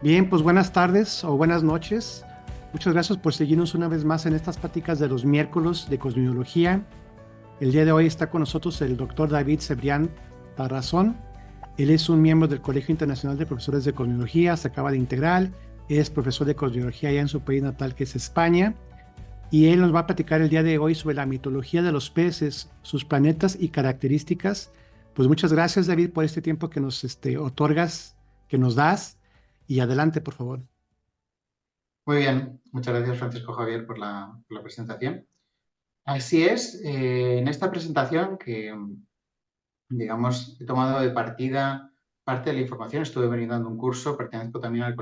Bien, pues buenas tardes o buenas noches. Muchas gracias por seguirnos una vez más en estas pláticas de los miércoles de cosmología. El día de hoy está con nosotros el doctor David Cebrián Tarrazón. Él es un miembro del Colegio Internacional de Profesores de Cosmología, se acaba de integrar, es profesor de cosmología allá en su país natal, que es España, y él nos va a platicar el día de hoy sobre la mitología de los peces, sus planetas y características. Pues muchas gracias, David, por este tiempo que nos otorgas, que nos das, y adelante, por favor. Muy bien, muchas gracias Francisco Javier por la presentación. Así es, en esta presentación que, digamos, he tomado de partida parte de la información, estuve brindando un curso, pertenezco también al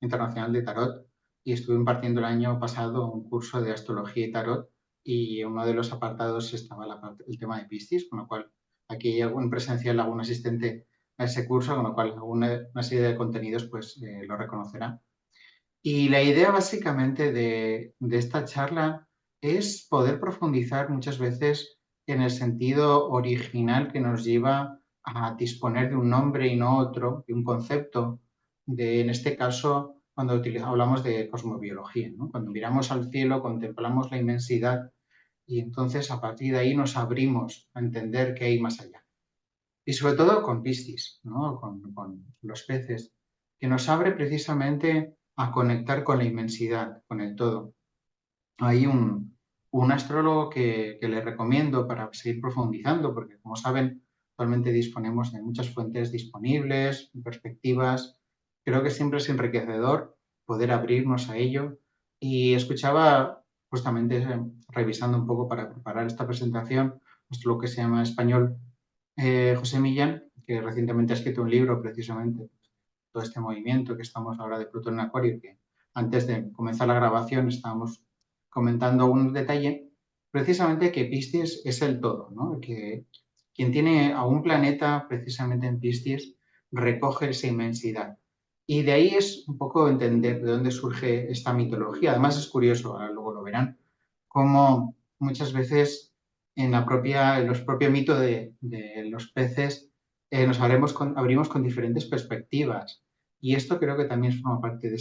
Internacional de Tarot y estuve impartiendo el año pasado un curso de astrología y tarot y uno de los apartados estaba el tema de Piscis, con lo cual aquí hay algún presencial, algún asistente a ese curso, con lo cual una serie de contenidos pues lo reconocerá. Y la idea básicamente de esta charla es poder profundizar muchas veces en el sentido original que nos lleva a disponer de un nombre y no otro, de un concepto, en este caso, cuando hablamos de cosmobiología, ¿no? Cuando miramos al cielo, contemplamos la inmensidad y entonces a partir de ahí nos abrimos a entender qué hay más allá. Y sobre todo con Piscis, ¿no? Con los peces, que nos abre precisamente a conectar con la inmensidad, con el todo. Hay un astrólogo que le recomiendo para seguir profundizando, porque como saben, actualmente disponemos de muchas fuentes disponibles, perspectivas. Creo que siempre es enriquecedor poder abrirnos a ello. Y escuchaba justamente revisando un poco para preparar esta presentación, pues lo que se llama español José Millán, que recientemente ha escrito un libro precisamente todo este movimiento que estamos ahora de Plutón en Acuario, que antes de comenzar la grabación estábamos comentando un detalle, precisamente que Piscis es el todo, ¿no? Que quien tiene a un planeta precisamente en Piscis recoge esa inmensidad. Y de ahí es un poco entender de dónde surge esta mitología. Además es curioso, ahora luego lo verán, cómo muchas veces en los propios mitos de los peces nos abrimos con diferentes perspectivas. Y esto creo que también forma parte de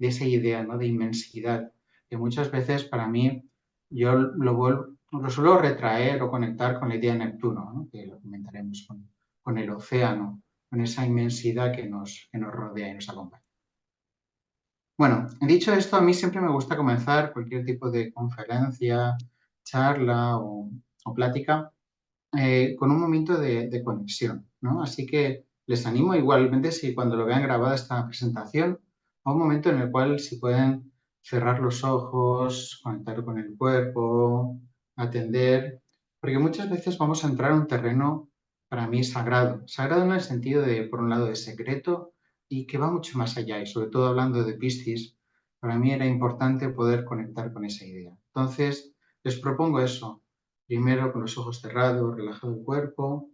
esa idea, ¿no? De inmensidad, que muchas veces para mí yo lo suelo retraer o conectar con la idea de Neptuno, ¿no? Que lo comentaremos con el océano, con esa inmensidad que nos rodea y nos acompaña. Bueno, dicho esto, a mí siempre me gusta comenzar cualquier tipo de conferencia, charla o plática con un momento de conexión, ¿no? Así que les animo igualmente si cuando lo vean grabada esta presentación, a un momento en el cual si pueden cerrar los ojos, conectar con el cuerpo, atender, porque muchas veces vamos a entrar a un terreno para mí sagrado, sagrado en el sentido de, por un lado, de secreto y que va mucho más allá, y sobre todo hablando de Piscis, para mí era importante poder conectar con esa idea. Entonces, les propongo eso. Primero con los ojos cerrados, relajado el cuerpo,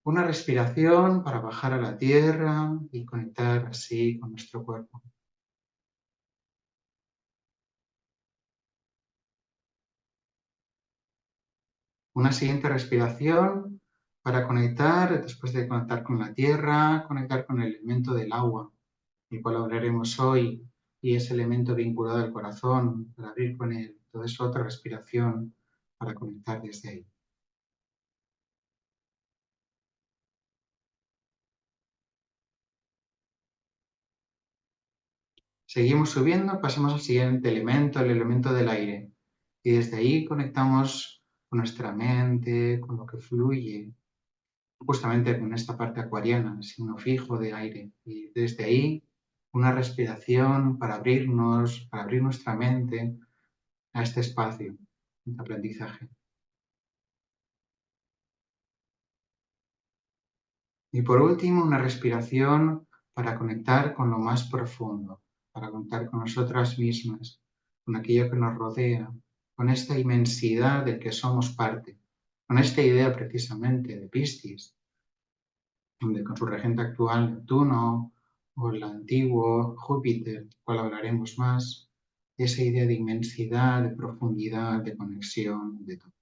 una respiración para bajar a la tierra y conectar así con nuestro cuerpo. Una siguiente respiración para conectar, después de conectar con la tierra, conectar con el elemento del agua, del cual hablaremos hoy, y ese elemento vinculado al corazón, para abrir con él. Entonces otra respiración para conectar desde ahí. Seguimos subiendo, pasamos al siguiente elemento, el elemento del aire. Y desde ahí conectamos con nuestra mente, con lo que fluye, justamente con esta parte acuariana, el signo fijo de aire. Y desde ahí una respiración para abrir nuestra mente a este espacio de aprendizaje. Y por último, una respiración para conectar con lo más profundo, para conectar con nosotras mismas, con aquello que nos rodea, con esta inmensidad del que somos parte, con esta idea precisamente de Piscis, donde con su regente actual Neptuno o el antiguo Júpiter, del cual hablaremos más, esa idea de inmensidad, de profundidad, de conexión, de todo.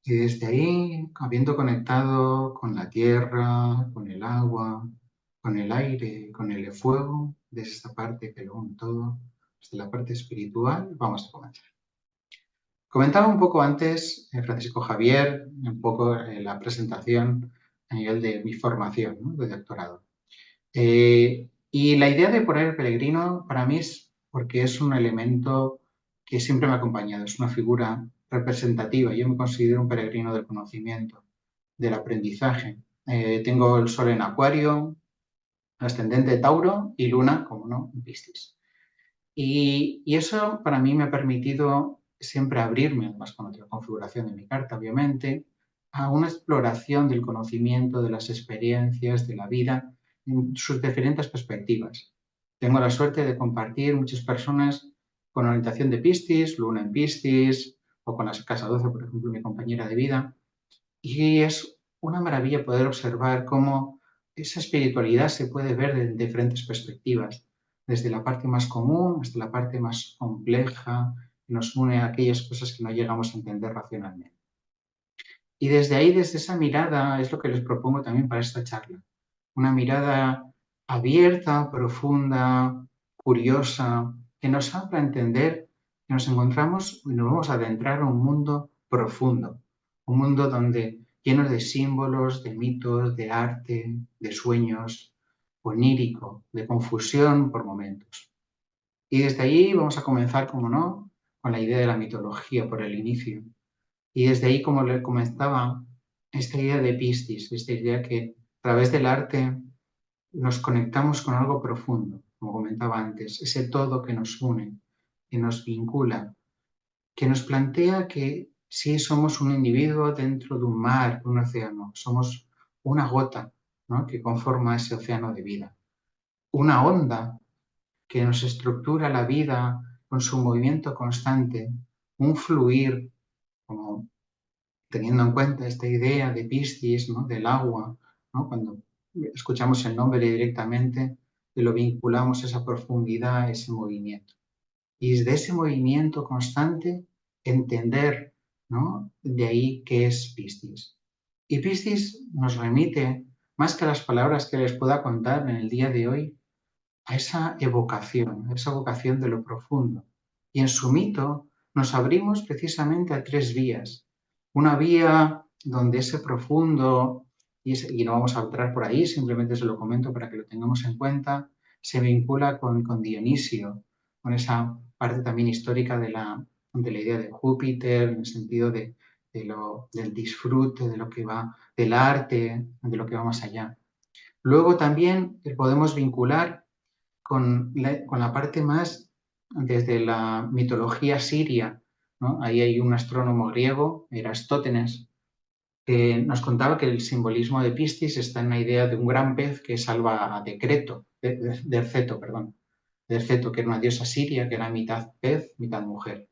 Y desde ahí, habiendo conectado con la tierra, con el agua, con el aire, con el fuego, desde esta parte que lo une todo, desde la parte espiritual, vamos a comenzar. Comentaba un poco antes, Francisco Javier, un poco la presentación a nivel de mi formación, ¿no?, de doctorado. Y la idea de poner el peregrino para mí es porque es un elemento que siempre me ha acompañado, es una figura representativa. Yo me considero un peregrino del conocimiento, del aprendizaje. Tengo el sol en Acuario, ascendente Tauro y Luna, como no, en Piscis. Y eso para mí me ha permitido siempre abrirme, además con otra configuración de mi carta, obviamente, a una exploración del conocimiento, de las experiencias, de la vida, en sus diferentes perspectivas. Tengo la suerte de compartir muchas personas con orientación de Piscis, Luna en Piscis, o con la Casa 12, por ejemplo, mi compañera de vida. Y es una maravilla poder observar cómo esa espiritualidad se puede ver de diferentes perspectivas, desde la parte más común hasta la parte más compleja, que nos une a aquellas cosas que no llegamos a entender racionalmente. Y desde ahí, desde esa mirada, es lo que les propongo también para esta charla. Una mirada abierta, profunda, curiosa, que nos haga entender que nos encontramos y nos vamos a adentrar a un mundo profundo, un mundo donde lleno de símbolos, de mitos, de arte, de sueños, onírico, de confusión por momentos. Y desde ahí vamos a comenzar, como no, con la idea de la mitología por el inicio. Y desde ahí, como le comentaba, esta idea de Piscis, esta idea que a través del arte nos conectamos con algo profundo, como comentaba antes, ese todo que nos une, que nos vincula, que nos plantea que sí somos un individuo dentro de un mar, de un océano, somos una gota, ¿no?, que conforma ese océano de vida, una onda que nos estructura la vida con su movimiento constante, un fluir, como teniendo en cuenta esta idea de Piscis, ¿no?, del agua, ¿no?, cuando escuchamos el nombre directamente y lo vinculamos a esa profundidad, a ese movimiento. Y desde ese movimiento constante, entender, ¿no?, de ahí qué es Piscis. Y Piscis nos remite, más que a las palabras que les pueda contar en el día de hoy, a esa evocación de lo profundo. Y en su mito nos abrimos precisamente a tres vías. Una vía donde ese profundo, y no vamos a entrar por ahí, simplemente se lo comento para que lo tengamos en cuenta, se vincula con Dionisio, con esa parte también histórica de la idea de Júpiter, en el sentido del disfrute, de lo que va, del arte, de lo que va más allá. Luego también podemos vincular con la parte más desde la mitología siria, ¿no? Ahí hay un astrónomo griego, Erastótenes, que nos contaba que el simbolismo de Piscis está en la idea de un gran pez que salva a Decreto, del Ceto, que era una diosa siria, que era mitad pez, mitad mujer,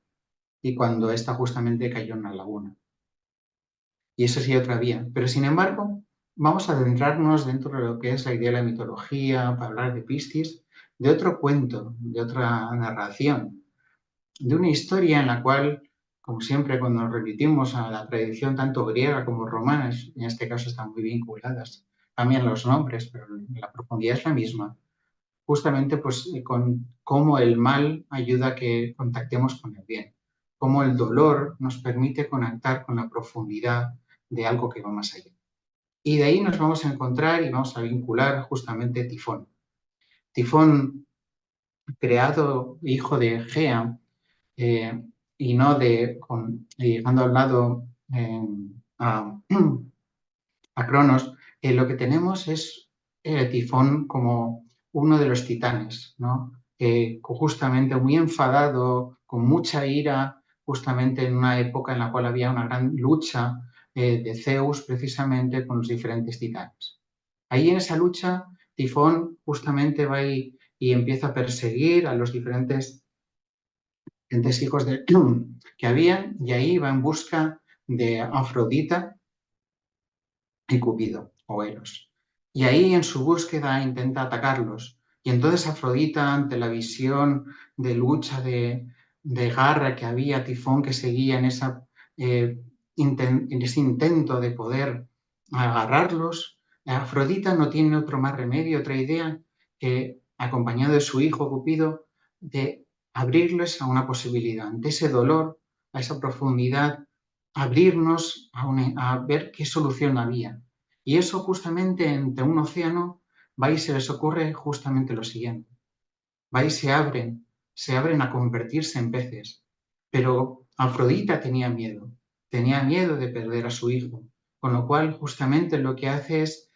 y cuando ésta justamente cayó en la laguna. Y eso sí, otra vía. Pero sin embargo, vamos a adentrarnos dentro de lo que es la idea de la mitología, para hablar de Piscis, de otro cuento, de otra narración, de una historia en la cual, como siempre, cuando nos remitimos a la tradición tanto griega como romana, en este caso están muy vinculadas, cambian los nombres, pero la profundidad es la misma, justamente pues con cómo el mal ayuda a que contactemos con el bien, cómo el dolor nos permite conectar con la profundidad de algo que va más allá. Y de ahí nos vamos a encontrar y vamos a vincular justamente Tifón. Tifón, creado hijo de Gea, y no llegando al lado a, a Cronos, lo que tenemos es Tifón como uno de los titanes, ¿no? Justamente muy enfadado, con mucha ira, justamente en una época en la cual había una gran lucha de Zeus precisamente con los diferentes titanes. Ahí en esa lucha, Tifón justamente va y empieza a perseguir a los diferentes hijos que habían, y ahí va en busca de Afrodita y Cupido, o Eros. Y ahí en su búsqueda intenta atacarlos. Y entonces Afrodita, ante la visión de lucha, de garra que había, Tifón que seguía en esa en ese intento de poder agarrarlos, Afrodita no tiene otro más remedio, otra idea, que acompañado de su hijo Cupido, de abrirles a una posibilidad, ante ese dolor, a esa profundidad, abrirnos a ver qué solución había. Y eso justamente entre un océano va y se les ocurre justamente lo siguiente. Va y se abren a convertirse en peces. Pero Afrodita tenía miedo de perder a su hijo, con lo cual justamente lo que hace es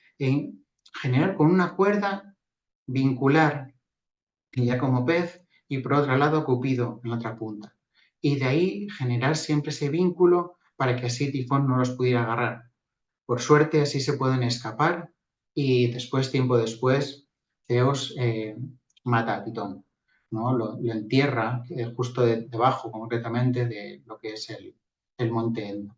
generar con una cuerda, vincular ella como pez y por otro lado Cupido en la otra punta. Y de ahí generar siempre ese vínculo para que así Tifón no los pudiera agarrar. Por suerte así se pueden escapar y después, tiempo después, Zeus mata a Titón, ¿no? Lo entierra justo debajo concretamente de lo que es el monte Etna.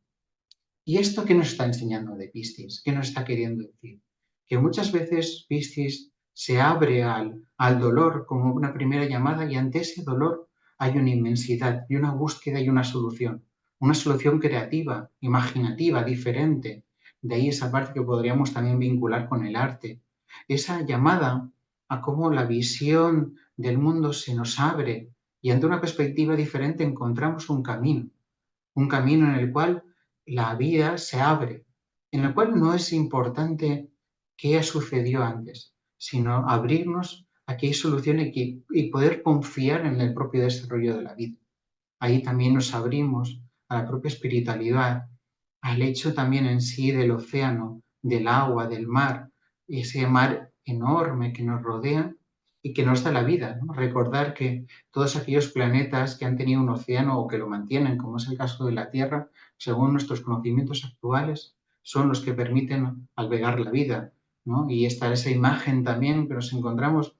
¿Y esto qué nos está enseñando de Piscis? ¿Qué nos está queriendo decir? Que muchas veces Piscis se abre al dolor como una primera llamada y ante ese dolor hay una inmensidad y una búsqueda y una solución creativa, imaginativa, diferente. De ahí esa parte que podríamos también vincular con el arte. Esa llamada a cómo la visión del mundo se nos abre y ante una perspectiva diferente encontramos un camino en el cual la vida se abre, en el cual no es importante qué sucedió antes, sino abrirnos a que hay soluciones y poder confiar en el propio desarrollo de la vida. Ahí también nos abrimos a la propia espiritualidad, al hecho también en sí del océano, del agua, del mar, ese mar enorme que nos rodea y que nos da la vida, ¿no? Recordar que todos aquellos planetas que han tenido un océano o que lo mantienen, como es el caso de la Tierra, según nuestros conocimientos actuales, son los que permiten albergar la vida, ¿no? Y esa imagen también que nos encontramos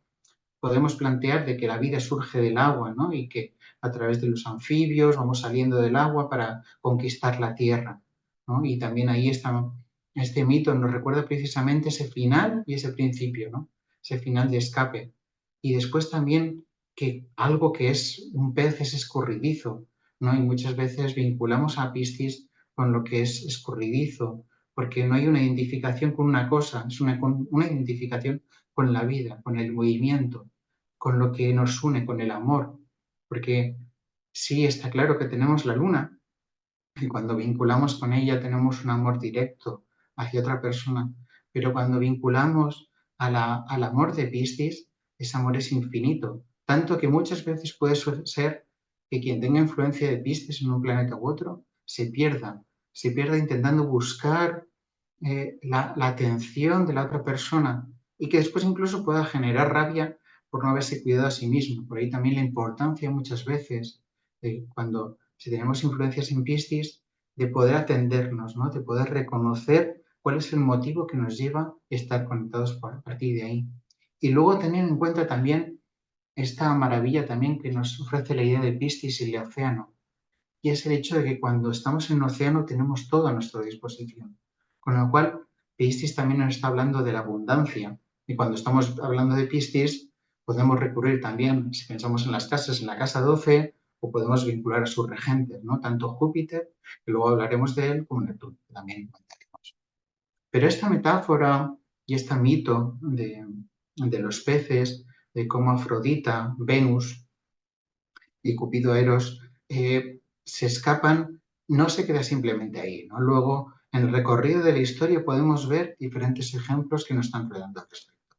podemos plantear de que la vida surge del agua, ¿no? Y que a través de los anfibios vamos saliendo del agua para conquistar la tierra, ¿no? Y también ahí está, este mito nos recuerda precisamente ese final y ese principio, ¿no? Ese final de escape. Y después también que algo que es un pez es escurridizo, ¿no? Y muchas veces vinculamos a Piscis con lo que es escurridizo, porque no hay una identificación con una cosa, es una identificación con la vida, con el movimiento, con lo que nos une, con el amor. Porque sí, está claro que tenemos la luna y cuando vinculamos con ella tenemos un amor directo hacia otra persona, pero cuando vinculamos al amor de Piscis, ese amor es infinito, tanto que muchas veces puede ser que quien tenga influencia de Piscis en un planeta u otro se pierda intentando buscar la atención de la otra persona y que después incluso pueda generar rabia por no haberse cuidado a sí mismo. Por ahí también la importancia muchas veces de cuando si tenemos influencias en Piscis, de poder atendernos, ¿no? De poder reconocer cuál es el motivo que nos lleva a estar conectados a partir de ahí. Y luego tener en cuenta también esta maravilla también que nos ofrece la idea de Piscis y el océano, y es el hecho de que cuando estamos en el océano tenemos todo a nuestra disposición. Con lo cual, Piscis también nos está hablando de la abundancia. Y cuando estamos hablando de Piscis, podemos recurrir también, si pensamos en las casas, en la casa 12, o podemos vincular a sus regentes, ¿no? Tanto Júpiter, que luego hablaremos de él, como Neptuno, que también comentaremos. Pero esta metáfora y este mito de los peces, de cómo Afrodita, Venus y Cupido Eros se escapan, no se queda simplemente ahí, ¿no? Luego, en el recorrido de la historia podemos ver diferentes ejemplos que nos están rodeando al respecto.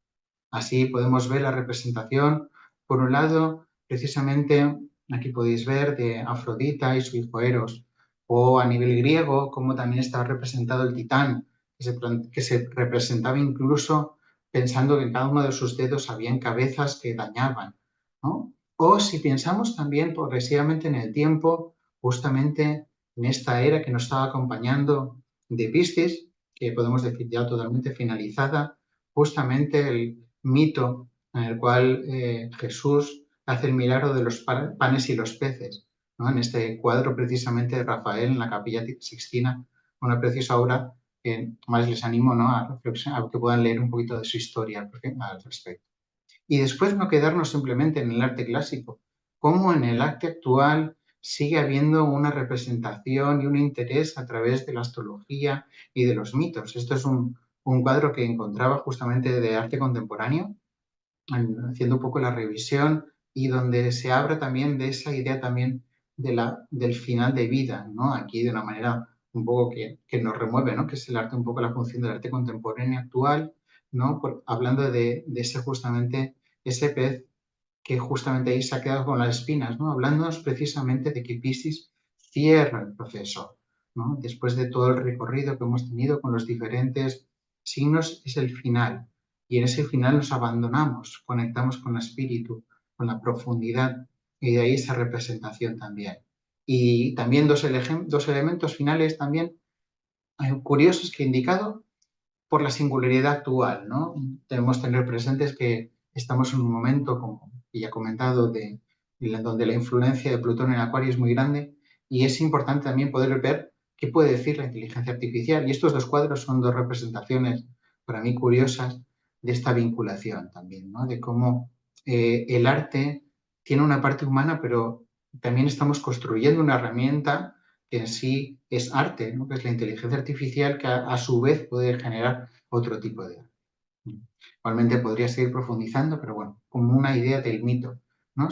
Así podemos ver la representación, por un lado, precisamente, aquí podéis ver, de Afrodita y su hijo Eros, o a nivel griego, como también estaba representado el titán, que se representaba incluso pensando que en cada uno de sus dedos habían cabezas que dañaban, ¿no? O si pensamos también progresivamente en el tiempo, justamente en esta era que nos estaba acompañando de Piscis, que podemos decir ya totalmente finalizada, justamente el mito en el cual Jesús hace el milagro de los panes y los peces, ¿no? En este cuadro precisamente de Rafael en la Capilla Sixtina, una preciosa obra que más les animo, ¿no? a que puedan leer un poquito de su historia al respecto. Y después no quedarnos simplemente en el arte clásico, como en el arte actual sigue habiendo una representación y un interés a través de la astrología y de los mitos. Esto es un cuadro que encontraba justamente de arte contemporáneo, haciendo un poco la revisión y donde se habla también de esa idea también del final de vida, ¿no? Aquí de una manera un poco que nos remueve, ¿no? Que es el arte, un poco la función del arte contemporáneo actual, ¿no? Hablando de ese justamente, ese pez que justamente ahí se ha quedado con las espinas, ¿no? Hablándonos precisamente de que Piscis cierra el proceso, ¿no? Después de todo el recorrido que hemos tenido con los diferentes signos, es el final. Y en ese final nos abandonamos, conectamos con el espíritu, con la profundidad, y de ahí esa representación también. Y también dos elementos finales también curiosos que he indicado por la singularidad actual, ¿no? Debemos tener presentes que estamos en un momento, como ya he comentado, donde la influencia de Plutón en Acuario es muy grande y es importante también poder ver qué puede decir la inteligencia artificial. Y estos dos cuadros son dos representaciones para mí curiosas de esta vinculación también, ¿no? De cómo el arte tiene una parte humana, pero también estamos construyendo una herramienta que en sí es arte, ¿no? Que es la inteligencia artificial que a su vez puede generar otro tipo de arte. Igualmente podría seguir profundizando, pero bueno, como una idea del mito, ¿no?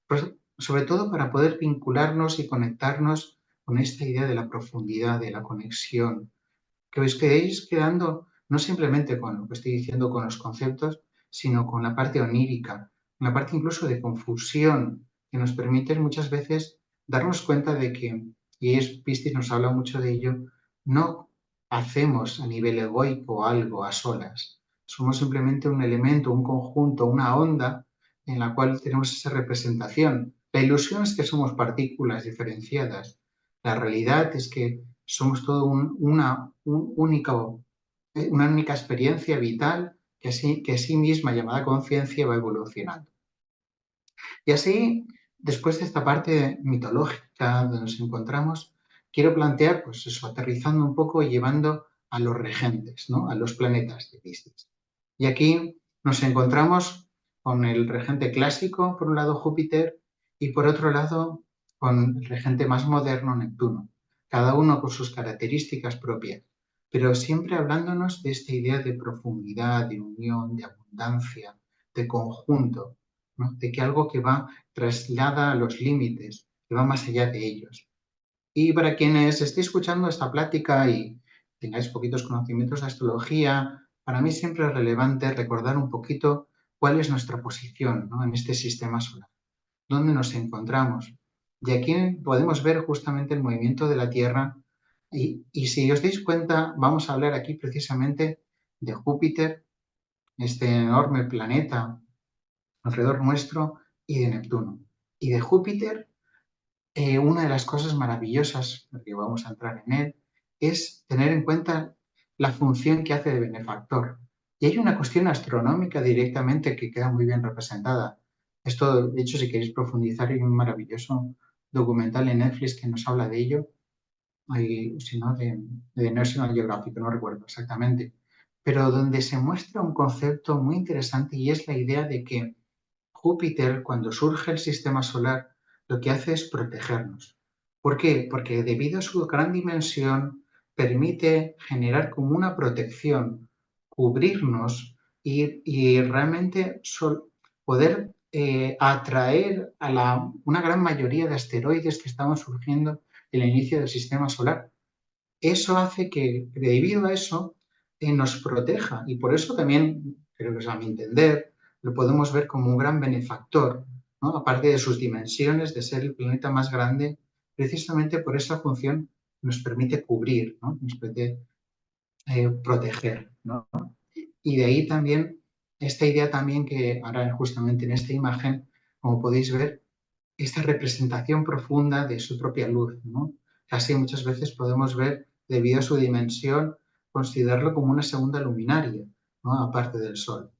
Pues, sobre todo para poder vincularnos y conectarnos con esta idea de la profundidad, de la conexión, que os quedéis quedando no simplemente con lo que estoy diciendo, con los conceptos, sino con la parte onírica, una parte incluso de confusión, que nos permite muchas veces darnos cuenta de que, y Piscis nos habla mucho de ello, no hacemos a nivel egoico algo a solas. Somos simplemente un elemento, un conjunto, una onda en la cual tenemos esa representación. La ilusión es que somos partículas diferenciadas. La realidad es que somos todo una única experiencia vital que sí misma, llamada conciencia, va evolucionando. Y así, después de esta parte mitológica donde nos encontramos, quiero plantear, pues eso, aterrizando un poco y llevando a los regentes, ¿no? A los planetas de Piscis. Y aquí nos encontramos con el regente clásico, por un lado Júpiter, y por otro lado con el regente más moderno, Neptuno, cada uno con sus características propias, pero siempre hablándonos de esta idea de profundidad, de unión, de abundancia, de conjunto, ¿no? De que algo que va traslada a los límites, que va más allá de ellos. Y para quienes estéis escuchando esta plática y tengáis poquitos conocimientos de astrología, para mí siempre es relevante recordar un poquito cuál es nuestra posición, ¿no? En este sistema solar, dónde nos encontramos. Y aquí podemos ver justamente el movimiento de la Tierra y si os dais cuenta, vamos a hablar aquí precisamente de Júpiter, este enorme planeta alrededor nuestro, y de Neptuno. Y de Júpiter, una de las cosas maravillosas, porque vamos a entrar en él, es tener en cuenta la función que hace de benefactor. Y hay una cuestión astronómica directamente que queda muy bien representada. Esto, de hecho, si queréis profundizar, hay un maravilloso documental en Netflix que nos habla de ello, hay, si no, de National Geographic, no recuerdo exactamente, pero donde se muestra un concepto muy interesante y es la idea de que Júpiter, cuando surge el sistema solar, lo que hace es protegernos. ¿Por qué? Porque debido a su gran dimensión, permite generar como una protección, cubrirnos y realmente poder atraer a una gran mayoría de asteroides que estaban surgiendo en el inicio del sistema solar. Eso hace que, debido a eso, nos proteja y por eso también, creo que es a mi entender, lo podemos ver como un gran benefactor, ¿no? Aparte de sus dimensiones, de ser el planeta más grande, precisamente por esa función nos permite cubrir, ¿no? Nos permite proteger, ¿no? Y de ahí también esta idea también que ahora justamente en esta imagen, como podéis ver, esta representación profunda de su propia luz, ¿no? Casi muchas veces podemos ver, debido a su dimensión, considerarlo como una segunda luminaria, ¿no? Aparte del Sol.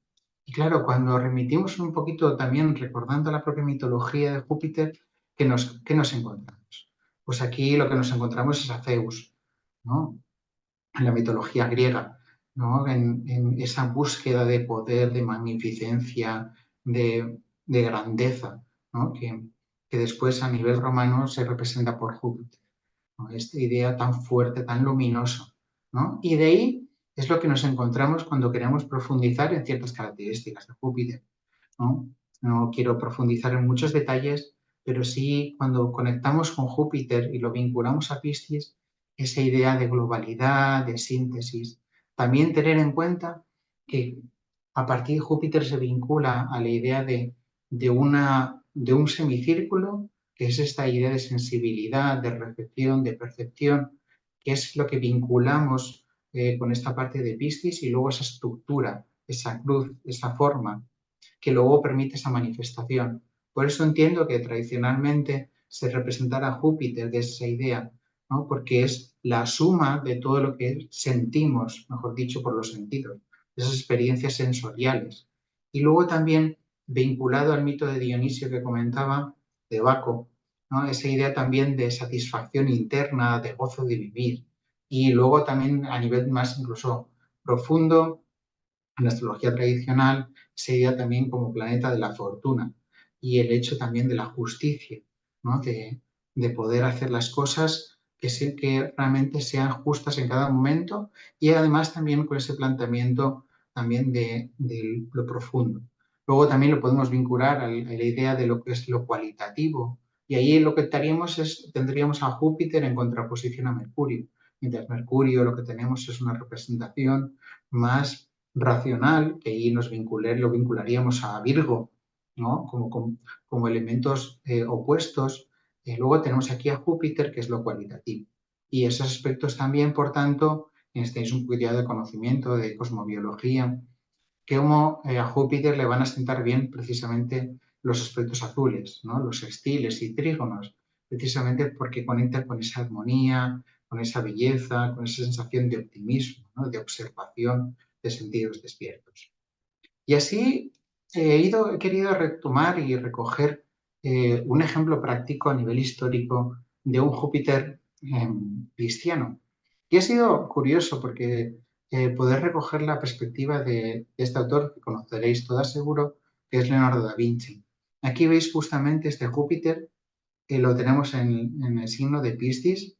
Y claro, cuando remitimos un poquito también recordando la propia mitología de Júpiter, ¿qué nos encontramos? Pues aquí lo que nos encontramos es a Zeus, ¿no? En la mitología griega, ¿no? En esa búsqueda de poder, de magnificencia, de grandeza, ¿no? Que que después a nivel romano se representa por Júpiter, ¿no? Esta idea tan fuerte, tan luminosa, ¿no? Y de ahí es lo que nos encontramos cuando queremos profundizar en ciertas características de Júpiter, ¿no? No quiero profundizar en muchos detalles, pero sí cuando conectamos con Júpiter y lo vinculamos a Piscis, esa idea de globalidad, de síntesis. También tener en cuenta que a partir de Júpiter se vincula a la idea de un semicírculo, que es esta idea de sensibilidad, de recepción, de percepción, que es lo que vinculamos con esta parte de Piscis, y luego esa estructura, esa cruz, esa forma que luego permite esa manifestación. Por eso entiendo que tradicionalmente se representara Júpiter de esa idea, ¿no? Porque es la suma de todo lo que sentimos, mejor dicho, por los sentidos, esas experiencias sensoriales. Y luego también vinculado al mito de Dionisio que comentaba, de Baco, ¿no? Esa idea también de satisfacción interna, de gozo de vivir. Y luego también a nivel más incluso profundo, en la astrología tradicional sería también como planeta de la fortuna y el hecho también de la justicia, ¿no? De poder hacer las cosas que realmente sean justas en cada momento, y además también con ese planteamiento también de lo profundo. Luego también lo podemos vincular a la idea de lo que es lo cualitativo, y ahí lo que tendríamos a Júpiter en contraposición a Mercurio. Mientras Mercurio lo que tenemos es una representación más racional, que ahí lo vincularíamos a Virgo, ¿no? Como elementos opuestos. Luego tenemos aquí a Júpiter, que es lo cualitativo. Y esos aspectos también, por tanto, necesitáis un cuidado de conocimiento, de cosmobiología, que como a Júpiter le van a sentar bien precisamente los aspectos azules, ¿no? Los sextiles y trígonos, precisamente porque conecta con esa armonía, con esa belleza, con esa sensación de optimismo, ¿no? De observación, de sentidos despiertos. Y así he querido retomar y recoger un ejemplo práctico a nivel histórico de un Júpiter cristiano. Y ha sido curioso porque poder recoger la perspectiva de este autor, que conoceréis todas seguro, que es Leonardo da Vinci. Aquí veis justamente este Júpiter, que lo tenemos en el signo de Piscis,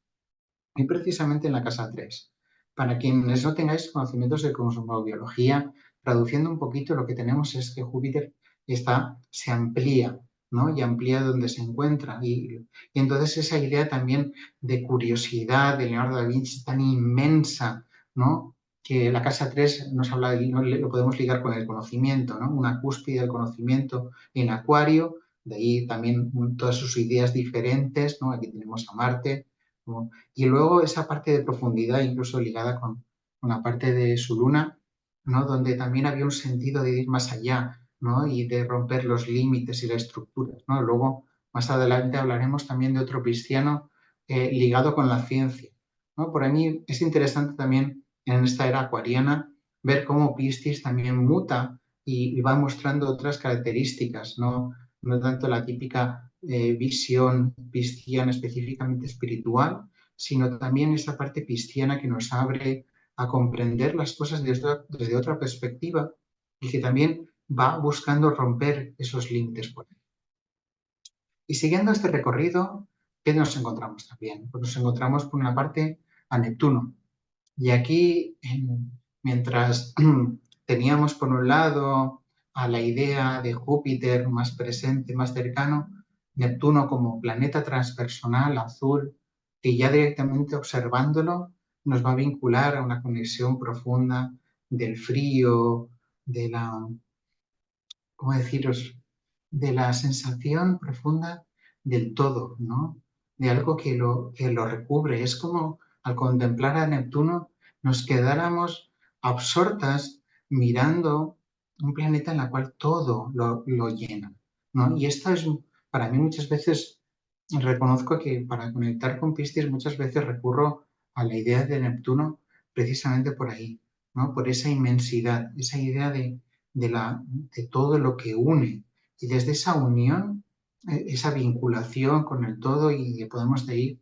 y precisamente en la casa 3. Para quienes no tengáis conocimientos de cosmobiología, traduciendo un poquito, lo que tenemos es que Júpiter se amplía, ¿no? Y amplía donde se encuentra. Y entonces esa idea también de curiosidad de Leonardo da Vinci tan inmensa, ¿no? Que la casa 3 nos habla, ¿no? Lo podemos ligar con el conocimiento, ¿no? Una cúspide del conocimiento en Acuario, de ahí también todas sus ideas diferentes, ¿no? Aquí tenemos a Marte, ¿no? Y luego esa parte de profundidad, incluso ligada con la parte de su luna, ¿no? Donde también había un sentido de ir más allá, ¿no? Y de romper los límites y las estructuras, ¿no? Luego, más adelante, hablaremos también de otro cristiano ligado con la ciencia, ¿no? Por mí es interesante también en esta era acuariana ver cómo Piscis también muta y va mostrando otras características, no tanto la típica visión pisciana específicamente espiritual, sino también esa parte pisciana que nos abre a comprender las cosas desde otra perspectiva y que también va buscando romper esos límites por ahí. Y siguiendo este recorrido, ¿qué nos encontramos también? Pues nos encontramos por una parte a Neptuno. Y aquí, mientras teníamos por un lado a la idea de Júpiter más presente, más cercano, Neptuno como planeta transpersonal azul, que ya directamente observándolo nos va a vincular a una conexión profunda del frío, de la, ¿cómo deciros?, de la sensación profunda del todo, ¿no? De algo que lo recubre. Es como al contemplar a Neptuno nos quedáramos absortas mirando un planeta en el cual todo lo llena, ¿no? Y esto es, para mí muchas veces, reconozco que para conectar con Piscis muchas veces recurro a la idea de Neptuno precisamente por ahí, ¿no? Por esa inmensidad, esa idea de todo lo que une. Y desde esa unión, esa vinculación con el todo, y podemos de ahí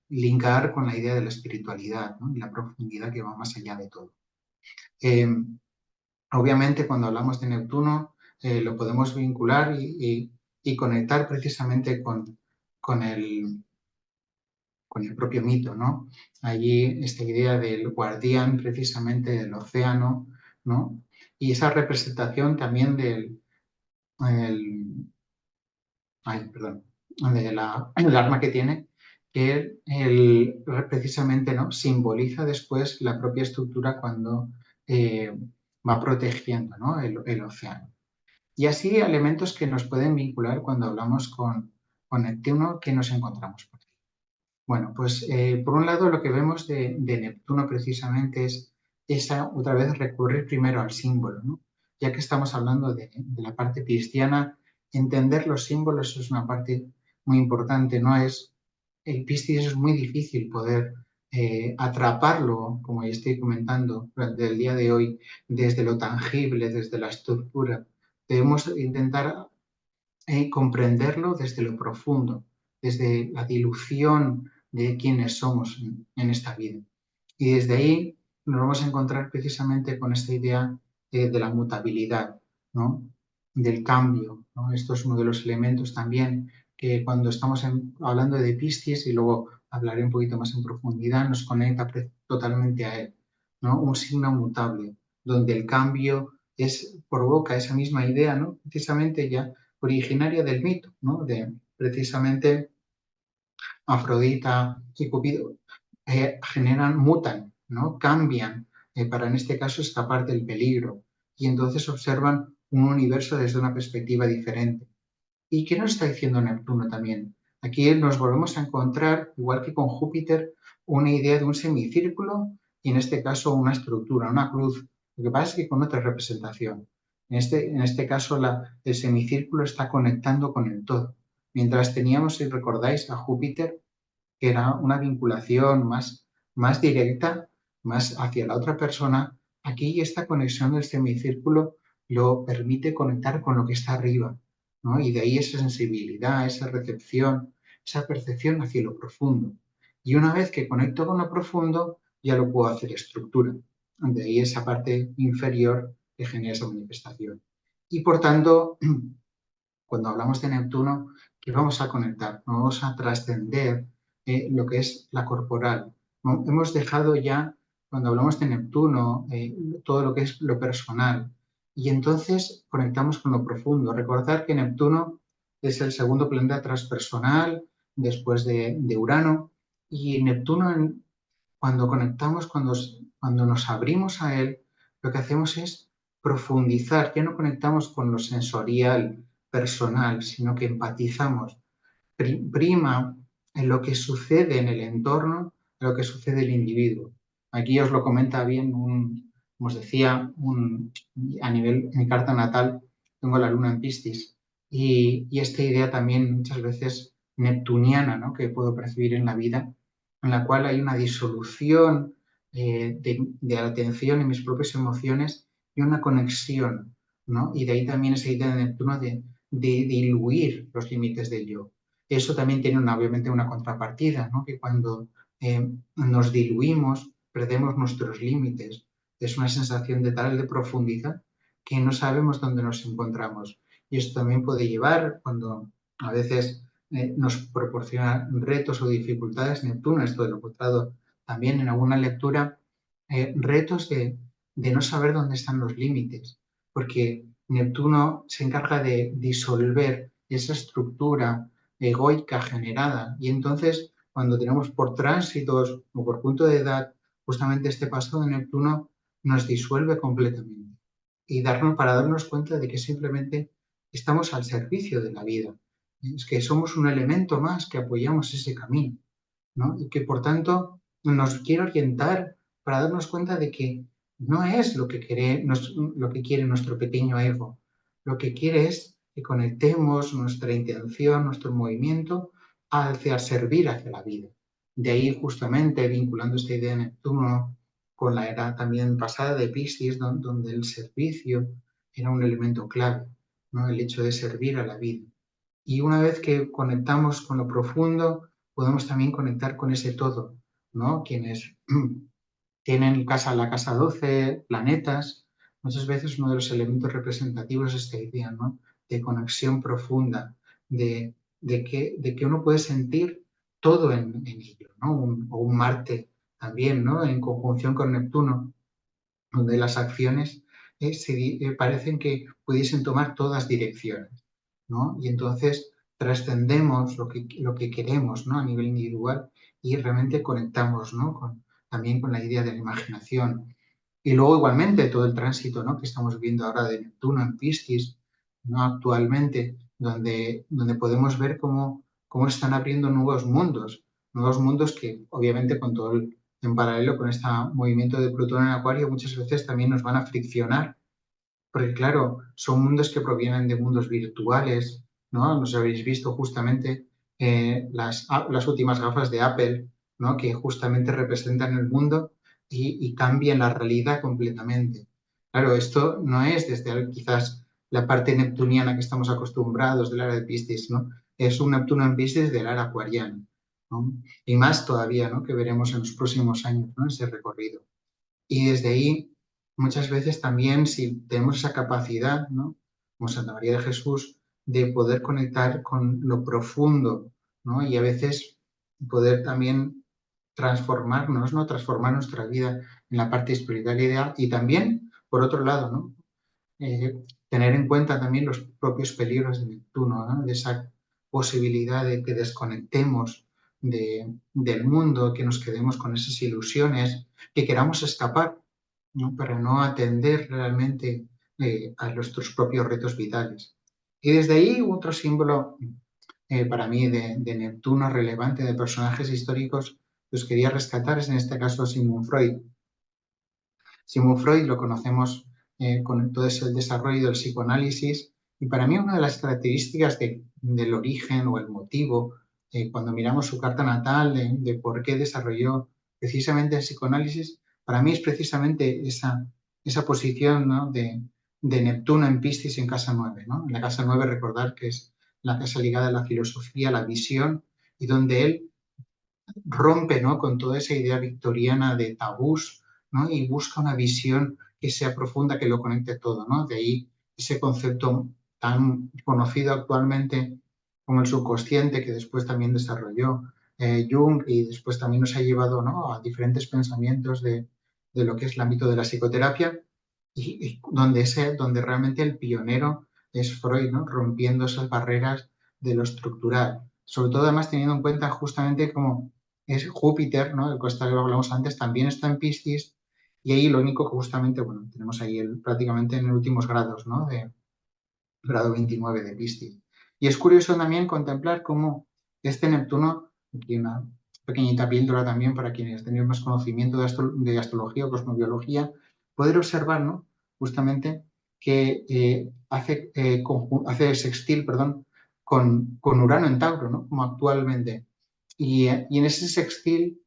linkar con la idea de la espiritualidad, ¿no? Y la profundidad que va más allá de todo. Obviamente, cuando hablamos de Neptuno, lo podemos vincular y y conectar precisamente con el, con el propio mito, ¿no? Allí esta idea del guardián precisamente del océano, ¿no? Y esa representación también el- ay, perdón, el arma que tiene, que precisamente, ¿no? Simboliza después la propia estructura cuando eh, va protegiendo, ¿no? el océano. Y así elementos que nos pueden vincular cuando hablamos con Neptuno que nos encontramos por ahí. Bueno, pues por un lado lo que vemos de Neptuno precisamente es esa, otra vez recurrir primero al símbolo, ¿no? Ya que estamos hablando de la parte cristiana, entender los símbolos es una parte muy importante, no es, el Piscis es muy difícil poder atraparlo, como ya estoy comentando durante el día de hoy, desde lo tangible, desde la estructura. Debemos intentar comprenderlo desde lo profundo, desde la dilución de quiénes somos en esta vida. Y desde ahí nos vamos a encontrar precisamente con esta idea de la mutabilidad, ¿no? Del cambio, ¿no? Esto es uno de los elementos también que cuando estamos hablando de Piscis, y luego hablaré un poquito más en profundidad, nos conecta totalmente a él, ¿no? Un signo mutable, donde el cambio provoca esa misma idea, ¿no? Precisamente ya originaria del mito, ¿no? De precisamente Afrodita y Cupido mutan, ¿no? Cambian para en este caso escapar del peligro y entonces observan un universo desde una perspectiva diferente. ¿Y qué nos está diciendo Neptuno también? Aquí nos volvemos a encontrar, igual que con Júpiter, una idea de un semicírculo y en este caso una estructura, una cruz. Lo que pasa es que con otra representación. En este caso el semicírculo está conectando con el todo. Mientras teníamos, si recordáis, a Júpiter, que era una vinculación más directa, más hacia la otra persona, aquí esta conexión del semicírculo lo permite conectar con lo que está arriba, ¿no? Y de ahí esa sensibilidad, esa recepción, esa percepción hacia lo profundo. Y una vez que conecto con lo profundo, ya lo puedo hacer estructura. De ahí esa parte inferior que genera esa manifestación. Y por tanto, cuando hablamos de Neptuno, ¿qué vamos a conectar? Vamos a trascender lo que es la corporal. ¿No? Hemos dejado ya, cuando hablamos de Neptuno, todo lo que es lo personal. Y entonces conectamos con lo profundo. Recordar que Neptuno es el segundo planeta transpersonal después de Urano. Y Neptuno, cuando conectamos, cuando nos abrimos a él, lo que hacemos es profundizar. Ya no conectamos con lo sensorial, personal, sino que empatizamos. Prima en lo que sucede en el entorno, en lo que sucede en el individuo. Aquí os lo comenta bien, como os decía, a nivel, en mi carta natal, tengo la luna en Piscis. Y esta idea también muchas veces neptuniana, ¿no? Que puedo percibir en la vida, en la cual hay una disolución de la atención en mis propias emociones y una conexión, ¿no? Y de ahí también esa idea de Neptuno de diluir los límites del yo. Eso también tiene obviamente una contrapartida, ¿no? Que cuando nos diluimos, perdemos nuestros límites. Es una sensación de tal de profundidad que no sabemos dónde nos encontramos. Y esto también puede llevar, cuando a veces nos proporciona retos o dificultades, Neptuno, esto lo he encontrado también en alguna lectura, retos de no saber dónde están los límites, porque Neptuno se encarga de disolver esa estructura egoica generada y entonces cuando tenemos por tránsitos o por punto de edad justamente este paso de Neptuno nos disuelve completamente y para darnos cuenta de que simplemente estamos al servicio de la vida, es que somos un elemento más que apoyamos ese camino, ¿no? Y que por tanto nos quiere orientar para darnos cuenta de que no es lo que quiere nuestro pequeño ego, lo que quiere es que conectemos nuestra intención, nuestro movimiento hacia servir hacia la vida. De ahí justamente vinculando esta idea de Neptuno con la era también pasada de Piscis, donde el servicio era un elemento clave, ¿no? El hecho de servir a la vida. Y una vez que conectamos con lo profundo, podemos también conectar con ese todo, ¿no? Quienes tienen la casa 12 planetas, muchas veces uno de los elementos representativos es esta idea, ¿no? De conexión profunda, de que uno puede sentir todo en ello, ¿no? O un Marte también, ¿no? En conjunción con Neptuno, donde las acciones parecen que pudiesen tomar todas direcciones, ¿no? Y entonces trascendemos lo que queremos, ¿no? A nivel individual y realmente conectamos, ¿no? También con la idea de la imaginación. Y luego igualmente todo el tránsito, ¿no? Que estamos viendo ahora de Neptuno en Piscis, ¿no? Actualmente, donde podemos ver cómo están abriendo nuevos mundos que obviamente con todo en paralelo con este movimiento de Plutón en Acuario muchas veces también nos van a friccionar porque claro, son mundos que provienen de mundos virtuales, ¿no? Nos habéis visto justamente las últimas gafas de Apple, ¿no? Que justamente representan el mundo y cambian la realidad completamente. Claro, esto no es desde quizás la parte neptuniana que estamos acostumbrados del área de Piscis, ¿no? Es un Neptuno en Piscis del área acuariana, ¿no? Y más todavía, ¿no? Que veremos en los próximos años, ¿no? Ese recorrido. Y desde ahí, muchas veces también, si tenemos esa capacidad, ¿no? Como Santa María de Jesús, de poder conectar con lo profundo, ¿no? Y a veces poder también transformarnos, ¿no? Transformar nuestra vida en la parte espiritualidad y también, por otro lado, ¿no? Tener en cuenta también los propios peligros de Neptuno, ¿no? De esa posibilidad de que desconectemos del mundo, que nos quedemos con esas ilusiones, que queramos escapar, ¿no? Para no atender realmente a nuestros propios retos vitales. Y desde ahí otro símbolo para mí de Neptuno relevante, de personajes históricos, los quería rescatar, es en este caso Sigmund Freud. Sigmund Freud lo conocemos con todo ese desarrollo del psicoanálisis y para mí una de las características del origen o el motivo, cuando miramos su carta natal de por qué desarrolló precisamente el psicoanálisis, para mí es precisamente esa posición, ¿no? de Neptuno en Piscis en casa 9. ¿No? En la casa 9 recordar que es la casa ligada a la filosofía, la visión y donde él rompe, ¿no? Con toda esa idea victoriana de tabús, ¿no? Y busca una visión que sea profunda, que lo conecte todo, ¿no? De ahí ese concepto tan conocido actualmente como el subconsciente, que después también desarrolló Jung y después también nos ha llevado, ¿no? A diferentes pensamientos de lo que es el ámbito de la psicoterapia y donde realmente el pionero es Freud, ¿no? Rompiendo esas barreras de lo estructural. Sobre todo, además, teniendo en cuenta justamente como es Júpiter, ¿no? El que hablamos antes, también está en Piscis y ahí lo único que justamente, bueno, tenemos ahí prácticamente en los últimos grados, ¿no? De grado 29 de Piscis. Y es curioso también contemplar cómo este Neptuno, aquí una pequeñita píldora también para quienes tengan más conocimiento de astrología o cosmobiología, poder observar, ¿no? Justamente que hace sextil, perdón, con Urano en Tauro, ¿no? Como actualmente. Y en ese sextil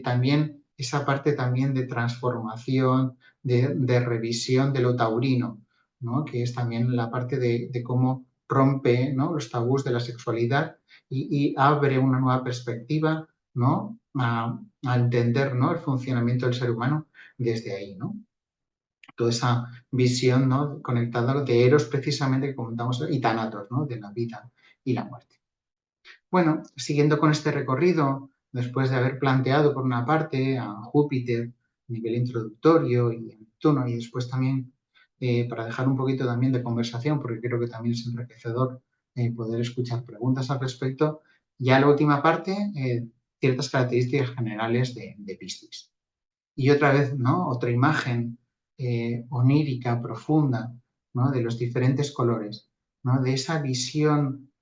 también esa parte también de transformación, de revisión de lo taurino, ¿no? Que es también la parte de cómo rompe, ¿no? Los tabús de la sexualidad y abre una nueva perspectiva, ¿no? A entender, ¿no? El funcionamiento del ser humano desde ahí, ¿no? Toda esa visión, ¿no? Conectada de Eros precisamente que comentamos y Thanatos, ¿no? De la vida y la muerte. Bueno, siguiendo con este recorrido, después de haber planteado por una parte a Júpiter a nivel introductorio y a Neptuno y después también para dejar un poquito también de conversación, porque creo que también es enriquecedor poder escuchar preguntas al respecto, ya la última parte, ciertas características generales de Piscis. Y otra vez, ¿no? Otra imagen onírica, profunda, ¿no? De los diferentes colores, ¿no? De esa visión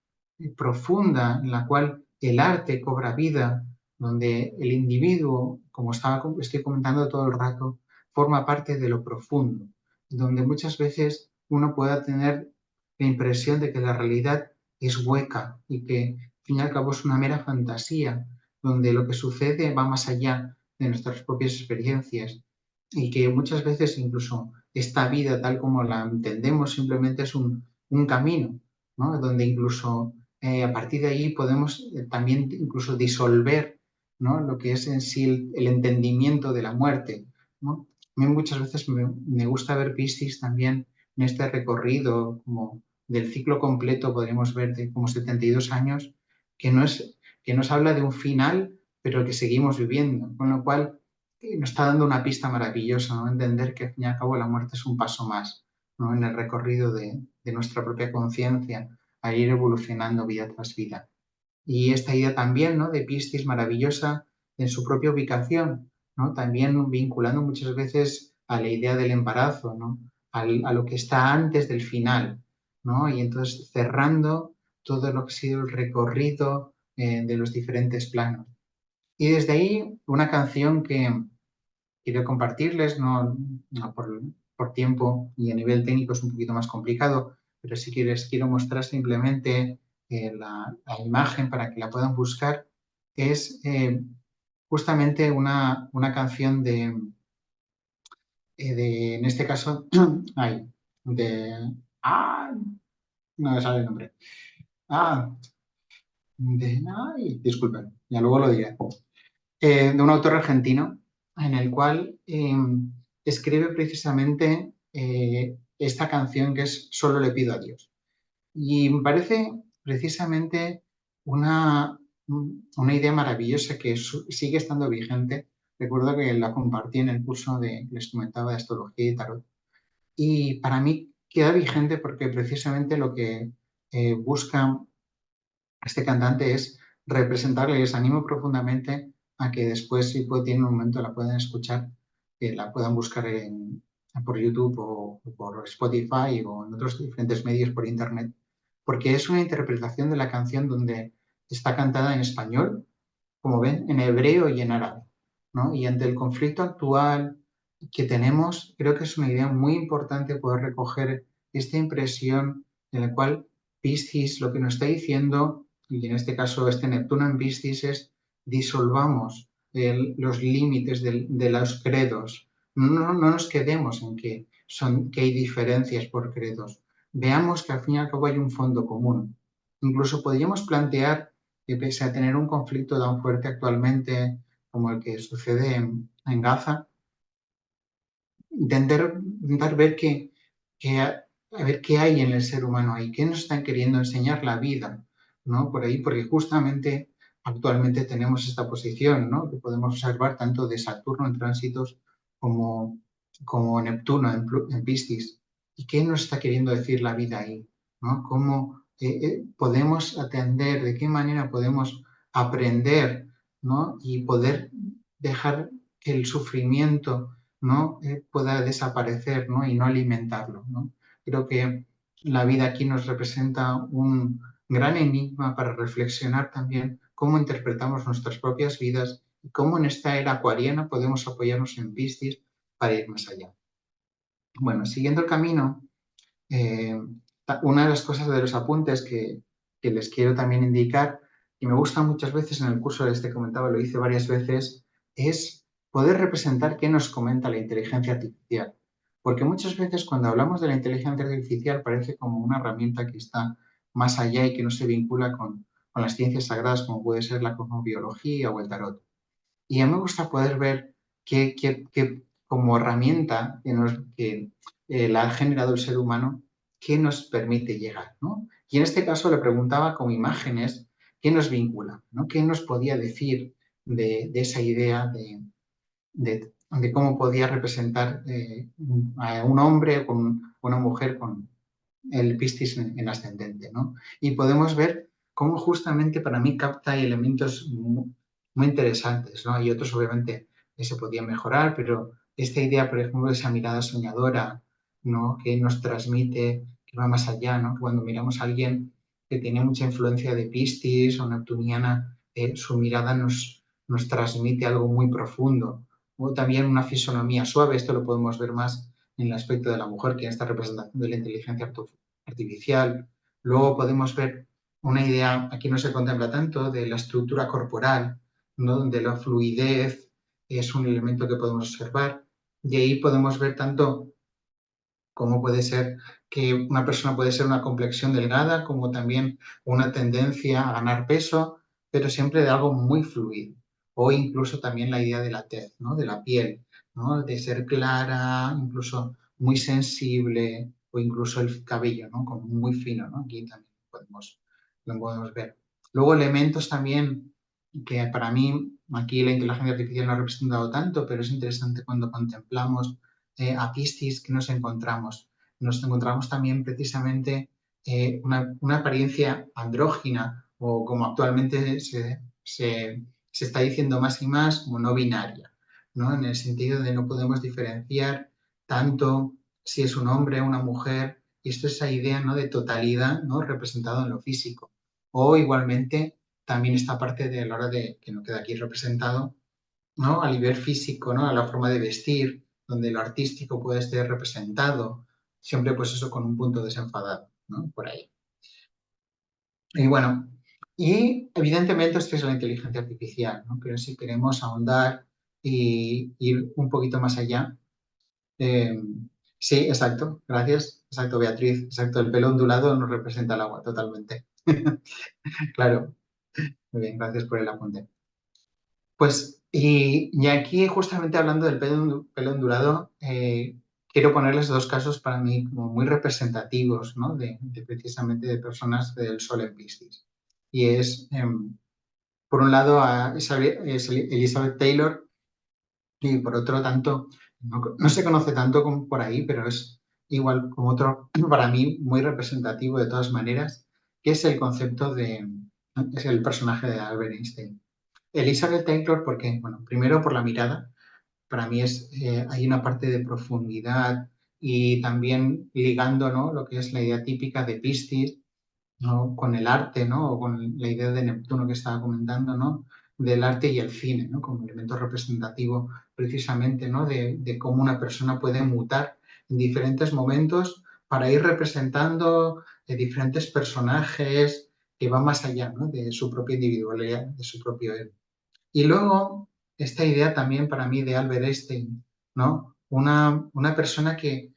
profunda en la cual el arte cobra vida, donde el individuo, como estoy comentando todo el rato, forma parte de lo profundo, donde muchas veces uno pueda tener la impresión de que la realidad es hueca y que, al fin y al cabo, es una mera fantasía, donde lo que sucede va más allá de nuestras propias experiencias y que muchas veces incluso esta vida tal como la entendemos simplemente es un camino, ¿no? Donde incluso a partir de ahí podemos también incluso disolver, ¿no? Lo que es en sí el entendimiento de la muerte, ¿no? A mí muchas veces me gusta ver Piscis también en este recorrido como del ciclo completo, podríamos ver de como 72 años, que nos habla de un final, pero que seguimos viviendo, con lo cual nos está dando una pista maravillosa, ¿no? Entender que al fin y al cabo la muerte es un paso más, ¿no? En el recorrido de nuestra propia conciencia a ir evolucionando vida tras vida. Y esta idea también, ¿no? De Piscis maravillosa en su propia ubicación, ¿no? También vinculando muchas veces a la idea del embarazo, ¿no? A lo que está antes del final, ¿no? Y entonces cerrando todo lo que ha sido el recorrido de los diferentes planos. Y desde ahí una canción que quiero compartirles, no por tiempo y a nivel técnico es un poquito más complicado, pero sí que les quiero mostrar simplemente la imagen para que la puedan buscar. Es justamente una canción en este caso, ay, de, ah, no me sale el nombre. Ah, disculpen, ya luego lo diré. De un autor argentino en el cual escribe precisamente esta canción que es Solo le pido a Dios. Y me parece precisamente una, una idea maravillosa que sigue estando vigente. Recuerdo que la compartí en el curso que les comentaba de astrología y tarot. Y para mí queda vigente porque precisamente lo que busca este cantante es representarle. Les animo profundamente a que después, si tienen un momento, la puedan escuchar, que la puedan buscar por YouTube o por Spotify o en otros diferentes medios por Internet, porque es una interpretación de la canción donde está cantada en español, como ven, en hebreo y en árabe, ¿no? Y ante el conflicto actual que tenemos, creo que es una idea muy importante poder recoger esta impresión en la cual Piscis lo que nos está diciendo, y en este caso este Neptuno en Piscis, es disolvamos los límites de los credos. No nos quedemos en que hay diferencias por credos. Veamos que al fin y al cabo hay un fondo común. Incluso podríamos plantear que pese a tener un conflicto tan fuerte actualmente como el que sucede en Gaza, intentar ver a ver qué hay en el ser humano ahí, qué nos están queriendo enseñar la vida, ¿no? Por ahí, porque justamente actualmente tenemos esta posición, ¿no? Que podemos observar tanto de Saturno en tránsitos como Neptuno en Piscis. ¿Y qué nos está queriendo decir la vida ahí? ¿No? ¿Cómo podemos atender, de qué manera podemos aprender, ¿no? Y poder dejar que el sufrimiento, ¿no? Pueda desaparecer, ¿no? Y no alimentarlo, ¿no? Creo que la vida aquí nos representa un gran enigma para reflexionar también cómo interpretamos nuestras propias vidas y cómo en esta era acuariana podemos apoyarnos en Piscis para ir más allá. Bueno, siguiendo el camino, eh, una de las cosas de los apuntes que les quiero también indicar, y me gusta muchas veces en el curso de este comentaba, lo hice varias veces, es poder representar qué nos comenta la inteligencia artificial. Porque muchas veces cuando hablamos de la inteligencia artificial parece como una herramienta que está más allá y que no se vincula con las ciencias sagradas como puede ser la cosmobiología o el tarot. Y a mí me gusta poder ver que como herramienta que la ha generado el ser humano, ¿qué nos permite llegar? ¿No? Y en este caso le preguntaba con imágenes qué nos vincula, ¿no? ¿Qué nos podía decir de esa idea de cómo podía representar a un hombre con una mujer con el Piscis en ascendente, ¿no? Y podemos ver cómo justamente para mí capta elementos muy interesantes, ¿no? Y otros obviamente que se podían mejorar, pero esta idea, por ejemplo, de esa mirada soñadora, ¿no? Que nos transmite, que va más allá, ¿no? Cuando miramos a alguien que tiene mucha influencia de Piscis o neptuniana, su mirada nos transmite algo muy profundo. O también una fisonomía suave, esto lo podemos ver más en el aspecto de la mujer, que en esta representación de la inteligencia artificial. Luego podemos ver una idea, aquí no se contempla tanto, de la estructura corporal, ¿no? Donde la fluidez es un elemento que podemos observar. Y ahí podemos ver tanto cómo puede ser que una persona puede ser una complexión delgada, como también una tendencia a ganar peso, pero siempre de algo muy fluido. O incluso también la idea de la tez, ¿no? De la piel, ¿no? De ser clara, incluso muy sensible, o incluso el cabello, ¿no? Como muy fino, ¿no? Aquí también lo podemos ver. Luego elementos también que para mí aquí la inteligencia artificial no ha representado tanto, pero es interesante cuando contemplamos a Piscis que nos encontramos. Nos encontramos también precisamente una apariencia andrógina o como actualmente se está diciendo más y más, como no binaria, ¿no? En el sentido de no podemos diferenciar tanto si es un hombre o una mujer, y esto es esa idea, ¿no?, de totalidad, ¿no?, representado en lo físico. O igualmente también esta parte de la hora de que no queda aquí representado, ¿no?, a nivel físico, ¿no?, a la forma de vestir, donde lo artístico puede estar representado, siempre pues eso con un punto desenfadado, ¿no?, por ahí. Y bueno, y evidentemente esto es la inteligencia artificial, ¿no? Pero si queremos ahondar y ir un poquito más allá, eh, sí, exacto, gracias, exacto, Beatriz, exacto, el pelo ondulado nos representa el agua totalmente. Claro, muy bien, gracias por el apunte. Pues, y aquí justamente hablando del pelo ondulado, quiero ponerles dos casos para mí como muy representativos, ¿no?, de precisamente de personas del Sol en Piscis. Y es, por un lado, a Elizabeth Taylor, y por otro tanto, no se conoce tanto como por ahí, pero es igual como otro, para mí, muy representativo de todas maneras, que es el concepto es el personaje de Albert Einstein. Elizabeth Taylor, ¿por qué? Bueno, primero por la mirada. Para mí hay una parte de profundidad y también ligando, ¿no?, lo que es la idea típica de Piscis, ¿no?, con el arte, ¿no?, o con la idea de Neptuno que estaba comentando, ¿no?, del arte y el cine, ¿no?, como elemento representativo precisamente, ¿no?, de cómo una persona puede mutar en diferentes momentos para ir representando diferentes personajes que van más allá, ¿no?, de su propia individualidad, de su propio ego. Y luego, esta idea también para mí de Albert Einstein, ¿no? Una persona que,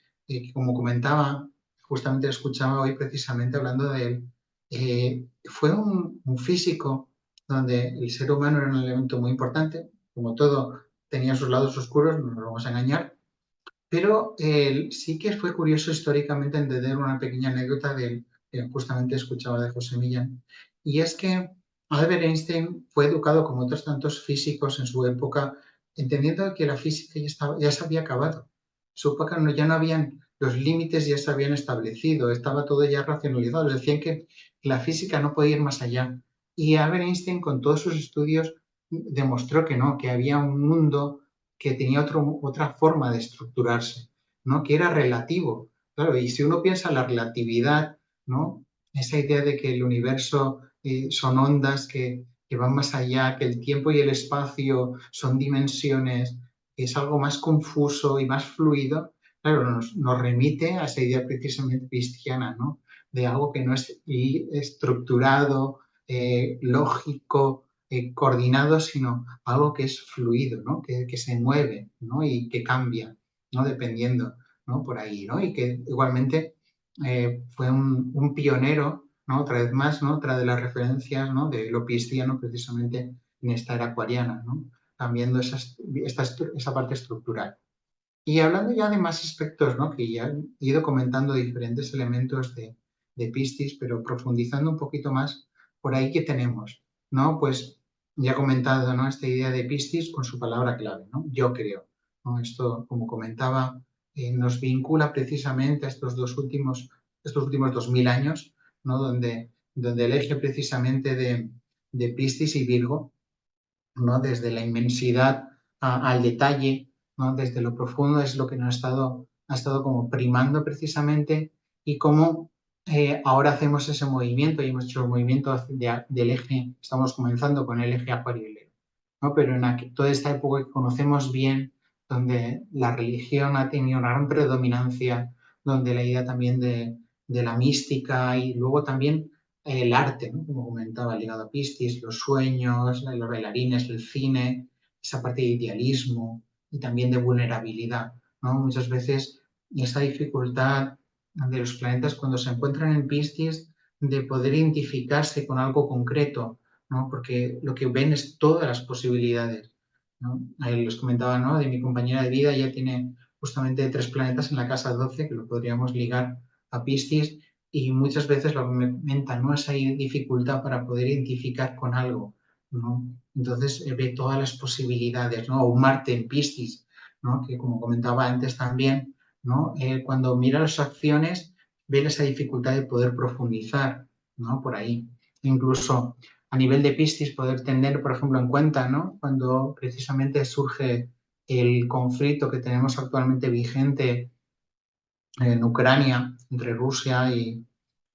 como comentaba, justamente lo escuchaba hoy precisamente hablando de él, fue un físico donde el ser humano era un elemento muy importante, como todo tenía sus lados oscuros, no nos vamos a engañar, pero sí que fue curioso históricamente entender una pequeña anécdota que justamente escuchaba de José Millán, y es que Albert Einstein fue educado como otros tantos físicos en su época, entendiendo que la física ya se había acabado. Su época ya no habían, los límites ya se habían establecido, estaba todo ya racionalizado. Les decían que la física no podía ir más allá. Y Albert Einstein, con todos sus estudios, demostró que no, que había un mundo que tenía otra forma de estructurarse, ¿no?, que era relativo. Claro, y si uno piensa en la relatividad, ¿no?, esa idea de que el universo son ondas que van más allá, que el tiempo y el espacio son dimensiones, que es algo más confuso y más fluido, claro, nos remite a esa idea precisamente cristiana, ¿no?, de algo que no es estructurado, lógico, coordinado, sino algo que es fluido, ¿no?, que se mueve, ¿no?, y que cambia, ¿no?, dependiendo, ¿no?, por ahí, ¿no?, y que igualmente fue un pionero, ¿no?, otra vez más, ¿no?, otra de las referencias, ¿no?, de lo pisciano precisamente en esta era acuariana, ¿no?, cambiando esa parte estructural. Y hablando ya de más aspectos, ¿no?, que ya he ido comentando diferentes elementos de Piscis, pero profundizando un poquito más, por ahí que tenemos, ¿no? Pues ya he comentado, ¿no?, esta idea de Piscis con su palabra clave, ¿no?, yo creo, ¿no? Esto, como comentaba, nos vincula precisamente a estos últimos 2000 años, ¿no?, donde el eje precisamente de Piscis y Virgo, ¿no?, desde la inmensidad al detalle, ¿no?, desde lo profundo, es lo que nos ha estado como primando precisamente, y cómo ahora hacemos ese movimiento y hemos hecho el movimiento del eje, estamos comenzando con el eje Acuario y Leo, ¿no?, pero en toda esta época que conocemos bien, donde la religión ha tenido una gran predominancia, donde la idea también de la mística y luego también el arte, ¿no?, como comentaba, ligado a Piscis, los sueños, los bailarines, el cine, esa parte de idealismo y también de vulnerabilidad, ¿no? Muchas veces esa dificultad de los planetas cuando se encuentran en Piscis de poder identificarse con algo concreto, ¿no?, porque lo que ven es todas las posibilidades, ¿no? Ahí les comentaba, ¿no?, de mi compañera de vida, ella tiene justamente 3 planetas en la casa 12 que lo podríamos ligar a Piscis y muchas veces lo que me comenta, ¿no? Esa dificultad para poder identificar con algo, ¿no? Entonces ve todas las posibilidades, ¿no? O un Marte en Piscis, ¿no? Que como comentaba antes también, ¿no? Cuando mira las acciones, ve esa dificultad de poder profundizar, ¿no? Por ahí. Incluso a nivel de Piscis, poder tener, por ejemplo, en cuenta, ¿no? Cuando precisamente surge el conflicto que tenemos actualmente vigente en Ucrania, entre Rusia y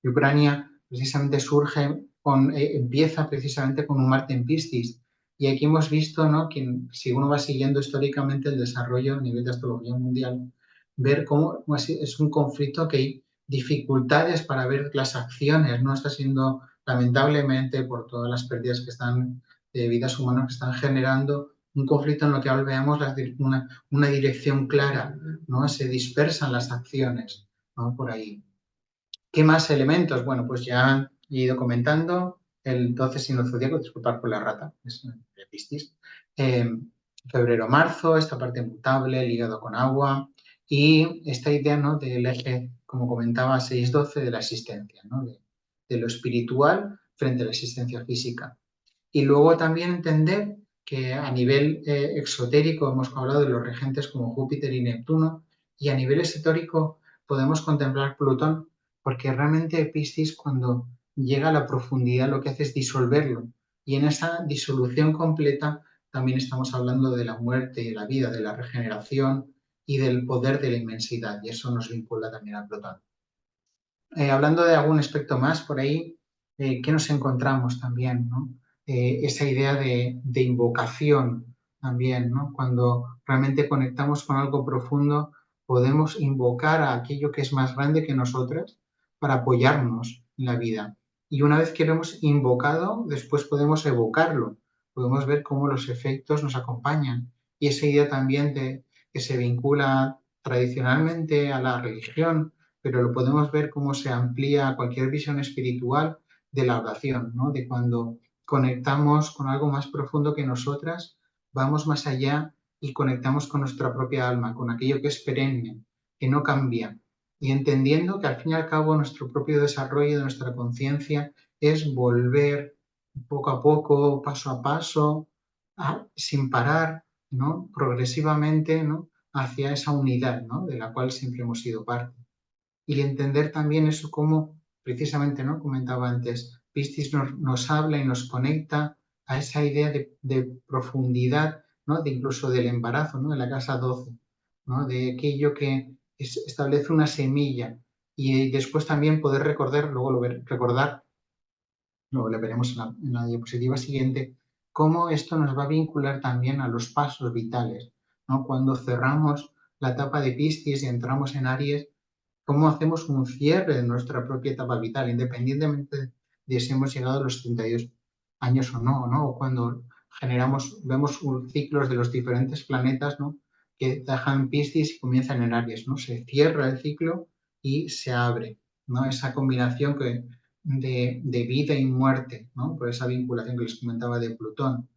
Ucrania, precisamente empieza precisamente con un Marte en Piscis. Y aquí hemos visto, ¿no? Que si uno va siguiendo históricamente el desarrollo a nivel de astrología mundial, ver cómo es un conflicto que hay dificultades para ver las acciones, ¿no? Está siendo, lamentablemente, por todas las pérdidas que están de vidas humanas que están generando, un conflicto en lo que ahora veamos una dirección clara, ¿no? Se dispersan las acciones, ¿no? Por ahí. ¿Qué más elementos? Bueno, pues ya he ido comentando el 12 signo zodíaco, disculpad por la rata, es de Piscis. Febrero-marzo, esta parte mutable, ligado con agua, y esta idea, ¿no? Del eje, como comentaba, 6-12 de la existencia, ¿no? De lo espiritual frente a la existencia física. Y luego también entender que a nivel exotérico hemos hablado de los regentes como Júpiter y Neptuno, y a nivel esotérico podemos contemplar Plutón, porque realmente Piscis cuando llega a la profundidad lo que hace es disolverlo. Y en esa disolución completa también estamos hablando de la muerte y de la vida, de la regeneración y del poder de la inmensidad, y eso nos vincula también a Plutón. Hablando de algún aspecto más por ahí, ¿qué nos encontramos también? ¿No? Esa idea de invocación también, ¿no? Cuando realmente conectamos con algo profundo, podemos invocar a aquello que es más grande que nosotras para apoyarnos en la vida. Y una vez que lo hemos invocado, después podemos evocarlo, podemos ver cómo los efectos nos acompañan. Y esa idea también que se vincula tradicionalmente a la religión, pero lo podemos ver cómo se amplía cualquier visión espiritual de la oración, ¿no? De cuando conectamos con algo más profundo que nosotras, vamos más allá y conectamos con nuestra propia alma, con aquello que es perenne, que no cambia, y entendiendo que al fin y al cabo nuestro propio desarrollo de nuestra conciencia es volver poco a poco, paso a paso, sin parar, ¿no? Progresivamente, ¿no? Hacia esa unidad, ¿no? De la cual siempre hemos sido parte. Y entender también eso como, precisamente, ¿no? Comentaba antes, Piscis nos habla y nos conecta a esa idea de profundidad, ¿no? De incluso del embarazo, ¿no? De la casa 12, ¿no? De aquello que establece una semilla y después también poder recordar, luego lo veremos en la diapositiva siguiente, cómo esto nos va a vincular también a los pasos vitales, ¿no? Cuando cerramos la etapa de Piscis y entramos en Aries, cómo hacemos un cierre de nuestra propia etapa vital, independientemente de si hemos llegado a los 32 años o no, ¿no? O cuando vemos ciclos de los diferentes planetas, ¿no? Que dejan Piscis y comienzan en Aries, ¿no? Se cierra el ciclo y se abre, ¿no? Esa combinación de vida y muerte, ¿no? Por esa vinculación que les comentaba de Plutón.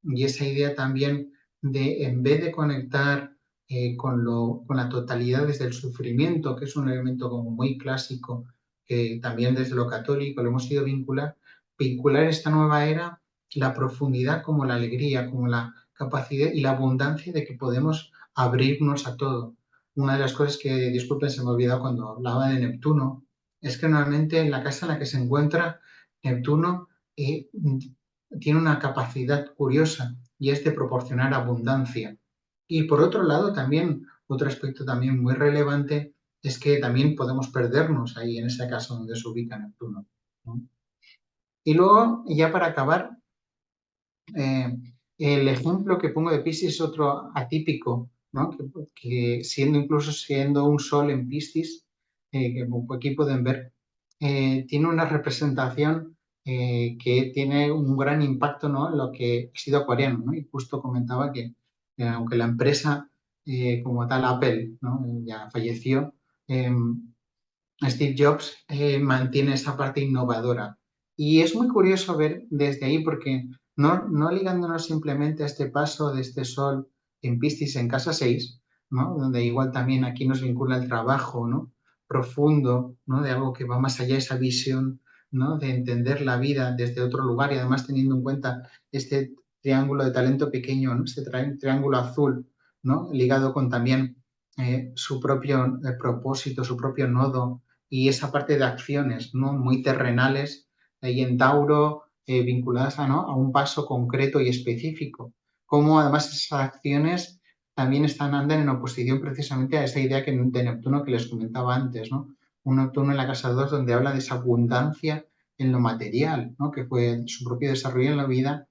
Y esa idea también de, en vez de conectar con la totalidad desde el sufrimiento, que es un elemento como muy clásico, que también desde lo católico lo hemos ido vincular esta nueva era la profundidad como la alegría, como la capacidad y la abundancia de que podemos abrirnos a todo. Una de las cosas que, disculpen, se me ha olvidado cuando hablaba de Neptuno, es que normalmente en la casa en la que se encuentra Neptuno tiene una capacidad curiosa y es de proporcionar abundancia. Y por otro lado, también, otro aspecto también muy relevante es que también podemos perdernos ahí en ese caso donde se ubica Neptuno, ¿no? Y luego, ya para acabar, eh, el ejemplo que pongo de Piscis es otro atípico, ¿no? Que incluso siendo un sol en Piscis, que aquí pueden ver, tiene una representación que tiene un gran impacto, ¿no? En lo que ha sido acuariano, ¿no? Y justo comentaba que aunque la empresa como tal, Apple, ¿no? Ya falleció, Steve Jobs mantiene esa parte innovadora. Y es muy curioso ver desde ahí porque no ligándonos simplemente a este paso de este sol en Piscis en casa 6, ¿no? Donde igual también aquí nos vincula el trabajo, ¿no? profundo, ¿no? De algo que va más allá de esa visión, ¿no? De entender la vida desde otro lugar y además teniendo en cuenta este triángulo de talento pequeño, ¿no? Este triángulo azul, ¿no? Ligado con también su propio propósito, su propio nodo y esa parte de acciones, ¿no? Muy terrenales, ahí en Tauro, vinculadas a, ¿no? A un paso concreto y específico. Cómo además esas acciones también andan en oposición precisamente a esa idea de Neptuno que les comentaba antes, ¿no? Un Neptuno en la casa 2 donde habla de esa abundancia en lo material, ¿no? Que fue su propio desarrollo en la vida.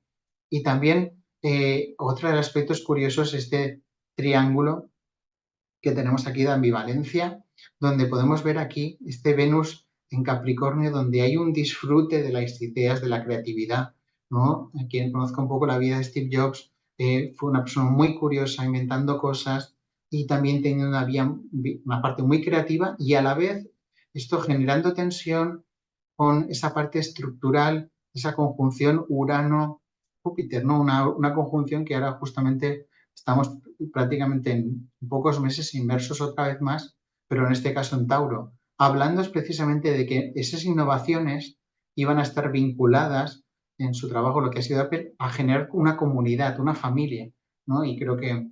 Y también otro de los aspectos curiosos es este triángulo que tenemos aquí de ambivalencia, donde podemos ver aquí este Venus en Capricornio, donde hay un disfrute de las ideas, de la creatividad, ¿no? Quien conozca un poco la vida de Steve Jobs, fue una persona muy curiosa, inventando cosas y también teniendo una parte muy creativa y a la vez esto generando tensión con esa parte estructural, esa conjunción Urano-Júpiter, ¿no? Una conjunción que ahora justamente estamos prácticamente en pocos meses inmersos otra vez más, pero en este caso en Tauro, hablando precisamente de que esas innovaciones iban a estar vinculadas en su trabajo, lo que ha sido Apple, a generar una comunidad, una familia, ¿no? Y creo que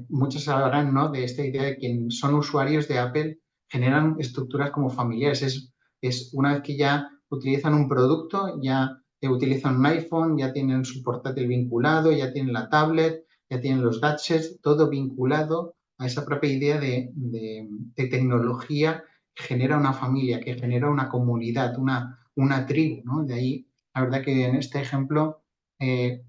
muchos hablarán, ¿no? De esta idea de que son usuarios de Apple, generan estructuras como familiares. Es una vez que ya utilizan un producto, ya utilizan un iPhone, ya tienen su portátil vinculado, ya tienen la tablet, ya tienen los gadgets, todo vinculado a esa propia idea de tecnología que genera una familia, que genera una comunidad, una tribu, ¿no? De ahí, la verdad que en este ejemplo eh,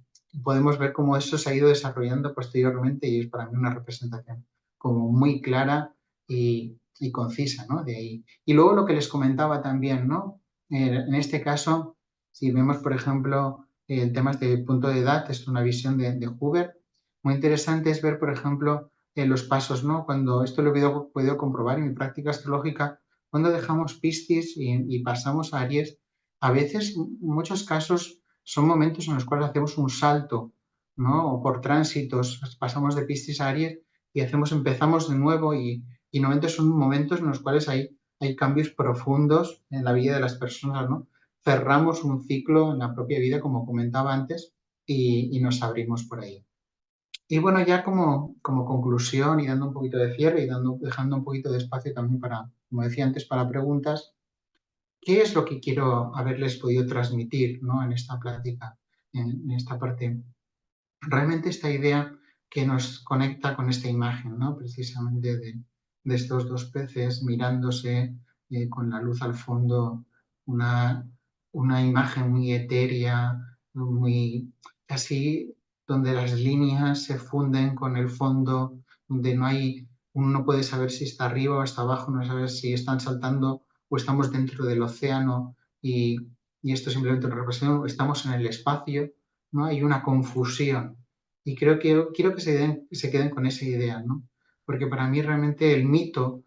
podemos ver cómo eso se ha ido desarrollando posteriormente y es para mí una representación como muy clara y concisa, ¿no? De ahí. Y luego lo que les comentaba también, ¿no? En este caso, si vemos, por ejemplo, el tema de punto de edad, es una visión de Hoover, muy interesante es ver, por ejemplo, los pasos, ¿no? Cuando esto lo he podido comprobar en mi práctica astrológica, cuando dejamos Piscis y pasamos a Aries, a veces, en muchos casos, son momentos en los cuales hacemos un salto, ¿no? O por tránsitos, pasamos de Piscis a Aries y empezamos de nuevo y normalmente son momentos en los cuales hay cambios profundos en la vida de las personas, ¿no? Cerramos un ciclo en la propia vida, como comentaba antes, y nos abrimos por ahí. Y bueno, ya como conclusión y dando un poquito de cierre y dejando un poquito de espacio también para, como decía antes, para preguntas, ¿qué es lo que quiero haberles podido transmitir, ¿no? En esta plática, en esta parte? Realmente esta idea que nos conecta con esta imagen, ¿no? Precisamente de estos dos peces mirándose con la luz al fondo, una, una imagen muy etérea, muy casi donde las líneas se funden con el fondo, donde uno no puede saber si está arriba o está abajo, no sabe si están saltando o estamos dentro del océano y esto simplemente una representación, estamos en el espacio, ¿no? Hay una confusión. Y quiero que se queden con esa idea, ¿no? Porque para mí realmente el mito,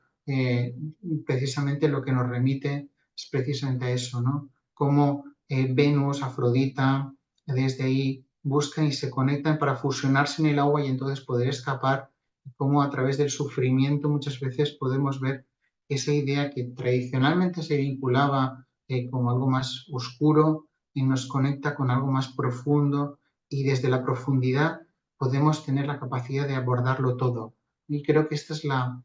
precisamente lo que nos remite es precisamente a eso, ¿no? Cómo Venus, Afrodita, desde ahí buscan y se conectan para fusionarse en el agua y entonces poder escapar, cómo a través del sufrimiento muchas veces podemos ver esa idea que tradicionalmente se vinculaba como algo más oscuro y nos conecta con algo más profundo y desde la profundidad podemos tener la capacidad de abordarlo todo. Y creo que esta es la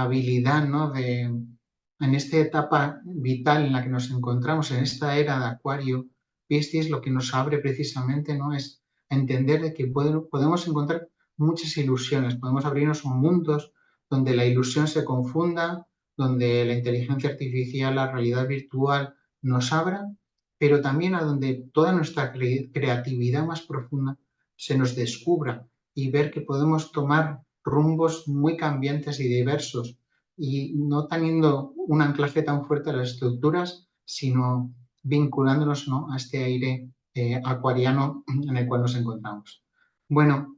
habilidad, ¿no? En esta etapa vital en la que nos encontramos, en esta era de Acuario, Piscis, lo que nos abre precisamente, ¿no? Es entender de que podemos encontrar muchas ilusiones, podemos abrirnos a mundos donde la ilusión se confunda, donde la inteligencia artificial, la realidad virtual nos abra, pero también a donde toda nuestra creatividad más profunda se nos descubra y ver que podemos tomar rumbos muy cambiantes y diversos y no teniendo un anclaje tan fuerte a las estructuras, sino vinculándonos, ¿no? A este aire acuariano en el cual nos encontramos. Bueno,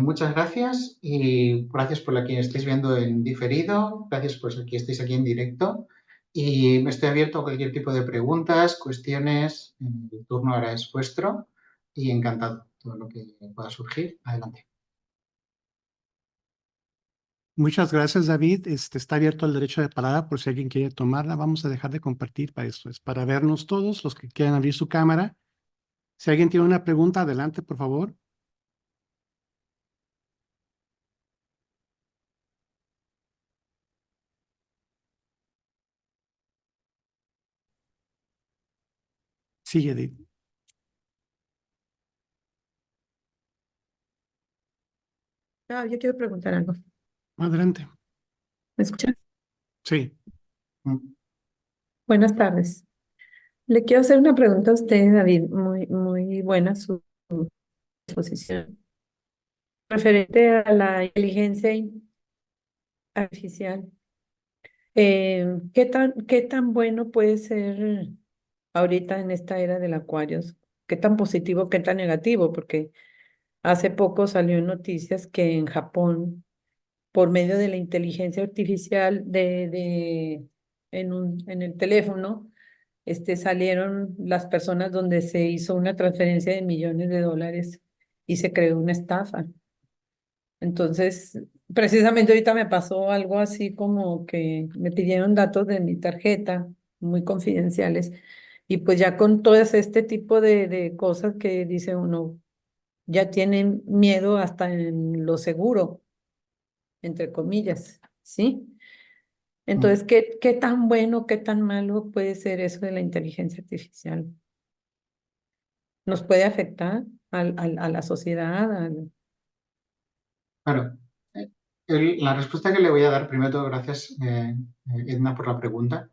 muchas gracias y gracias por la que estáis viendo en diferido, gracias por que estéis aquí en directo y me estoy abierto a cualquier tipo de preguntas, cuestiones, el turno ahora es vuestro y encantado todo lo que pueda surgir. Adelante. Muchas gracias, David. Está abierto el derecho de palabra por si alguien quiere tomarla. Vamos a dejar de compartir para eso. Es para vernos todos, los que quieran abrir su cámara. Si alguien tiene una pregunta, adelante, por favor. Sigue, David. Yo quiero preguntar algo. Adelante. ¿Me escuchan? Sí. Mm. Buenas tardes. Le quiero hacer una pregunta a usted, David. Muy buena su exposición. Referente a la inteligencia artificial. ¿Qué tan bueno puede ser ahorita en esta era del Acuarios? ¿Qué tan positivo, qué tan negativo? Porque hace poco salió en noticias que en Japón, por medio de la inteligencia artificial en el teléfono, salieron las personas donde se hizo una transferencia de millones de dólares y se creó una estafa. Entonces, precisamente ahorita me pasó algo así como que me pidieron datos de mi tarjeta, muy confidenciales, y pues ya con todo este tipo de cosas que dice uno, ya tienen miedo hasta en lo seguro, entre comillas, ¿sí? Mm. Entonces, ¿qué tan bueno, qué tan malo puede ser eso de la inteligencia artificial? ¿Nos puede afectar a la sociedad? Claro. Eh, la respuesta que le voy a dar, primero de todo, gracias, Edna, por la pregunta.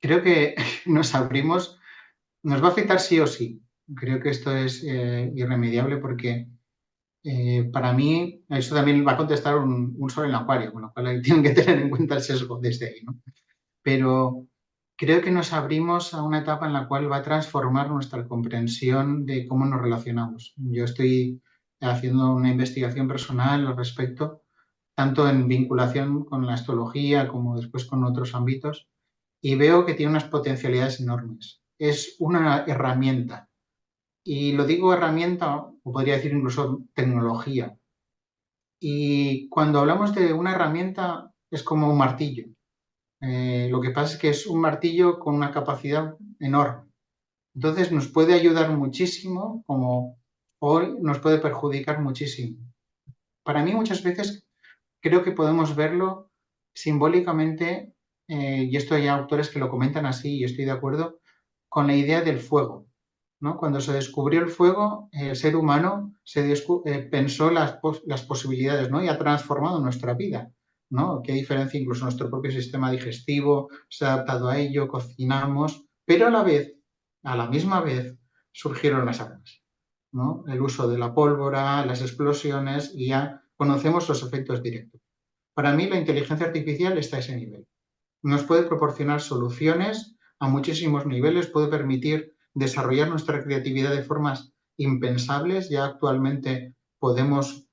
Creo que nos va a afectar sí o sí. Creo que esto es irremediable porque para mí eso también va a contestar un sol en el acuario, con lo cual ahí tienen que tener en cuenta el sesgo desde ahí, ¿no? Pero creo que nos abrimos a una etapa en la cual va a transformar nuestra comprensión de cómo nos relacionamos. Yo estoy haciendo una investigación personal al respecto, tanto en vinculación con la astrología como después con otros ámbitos, y veo que tiene unas potencialidades enormes. Es una herramienta, y lo digo herramienta, o podría decir incluso tecnología. Y cuando hablamos de una herramienta, es como un martillo. Lo que pasa es que es un martillo con una capacidad enorme. Entonces nos puede ayudar muchísimo, como hoy nos puede perjudicar muchísimo. Para mí muchas veces creo que podemos verlo simbólicamente, y esto hay autores que lo comentan así y estoy de acuerdo, con la idea del fuego, ¿no? Cuando se descubrió el fuego, el ser humano pensó las posibilidades, ¿no? Y ha transformado nuestra vida, ¿no? Qué diferencia, incluso nuestro propio sistema digestivo se ha adaptado a ello, cocinamos, pero a la misma vez, surgieron las armas, ¿no? El uso de la pólvora, las explosiones, y ya conocemos los efectos directos. Para mí, la inteligencia artificial está a ese nivel. Nos puede proporcionar soluciones a muchísimos niveles, puede permitir desarrollar nuestra creatividad de formas impensables. Ya actualmente podemos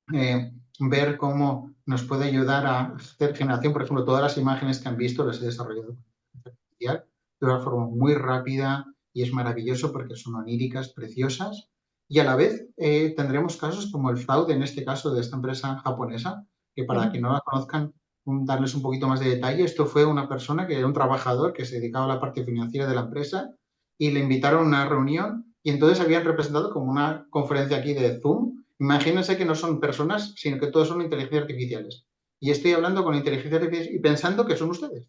ver cómo nos puede ayudar a hacer generación. Por ejemplo, todas las imágenes que han visto las he desarrollado con inteligencia artificial de una forma muy rápida y es maravilloso porque son oníricas, preciosas. Y a la vez tendremos casos como el fraude, en este caso de esta empresa japonesa, que para Sí. quien no la conozcan, darles un poquito más de detalle. Esto fue una persona que era un trabajador que se dedicaba a la parte financiera de la empresa y le invitaron a una reunión y entonces habían representado como una conferencia aquí de Zoom. Imagínense que no son personas, sino que todos son inteligencias artificiales. Y estoy hablando con inteligencia artificial y pensando que son ustedes.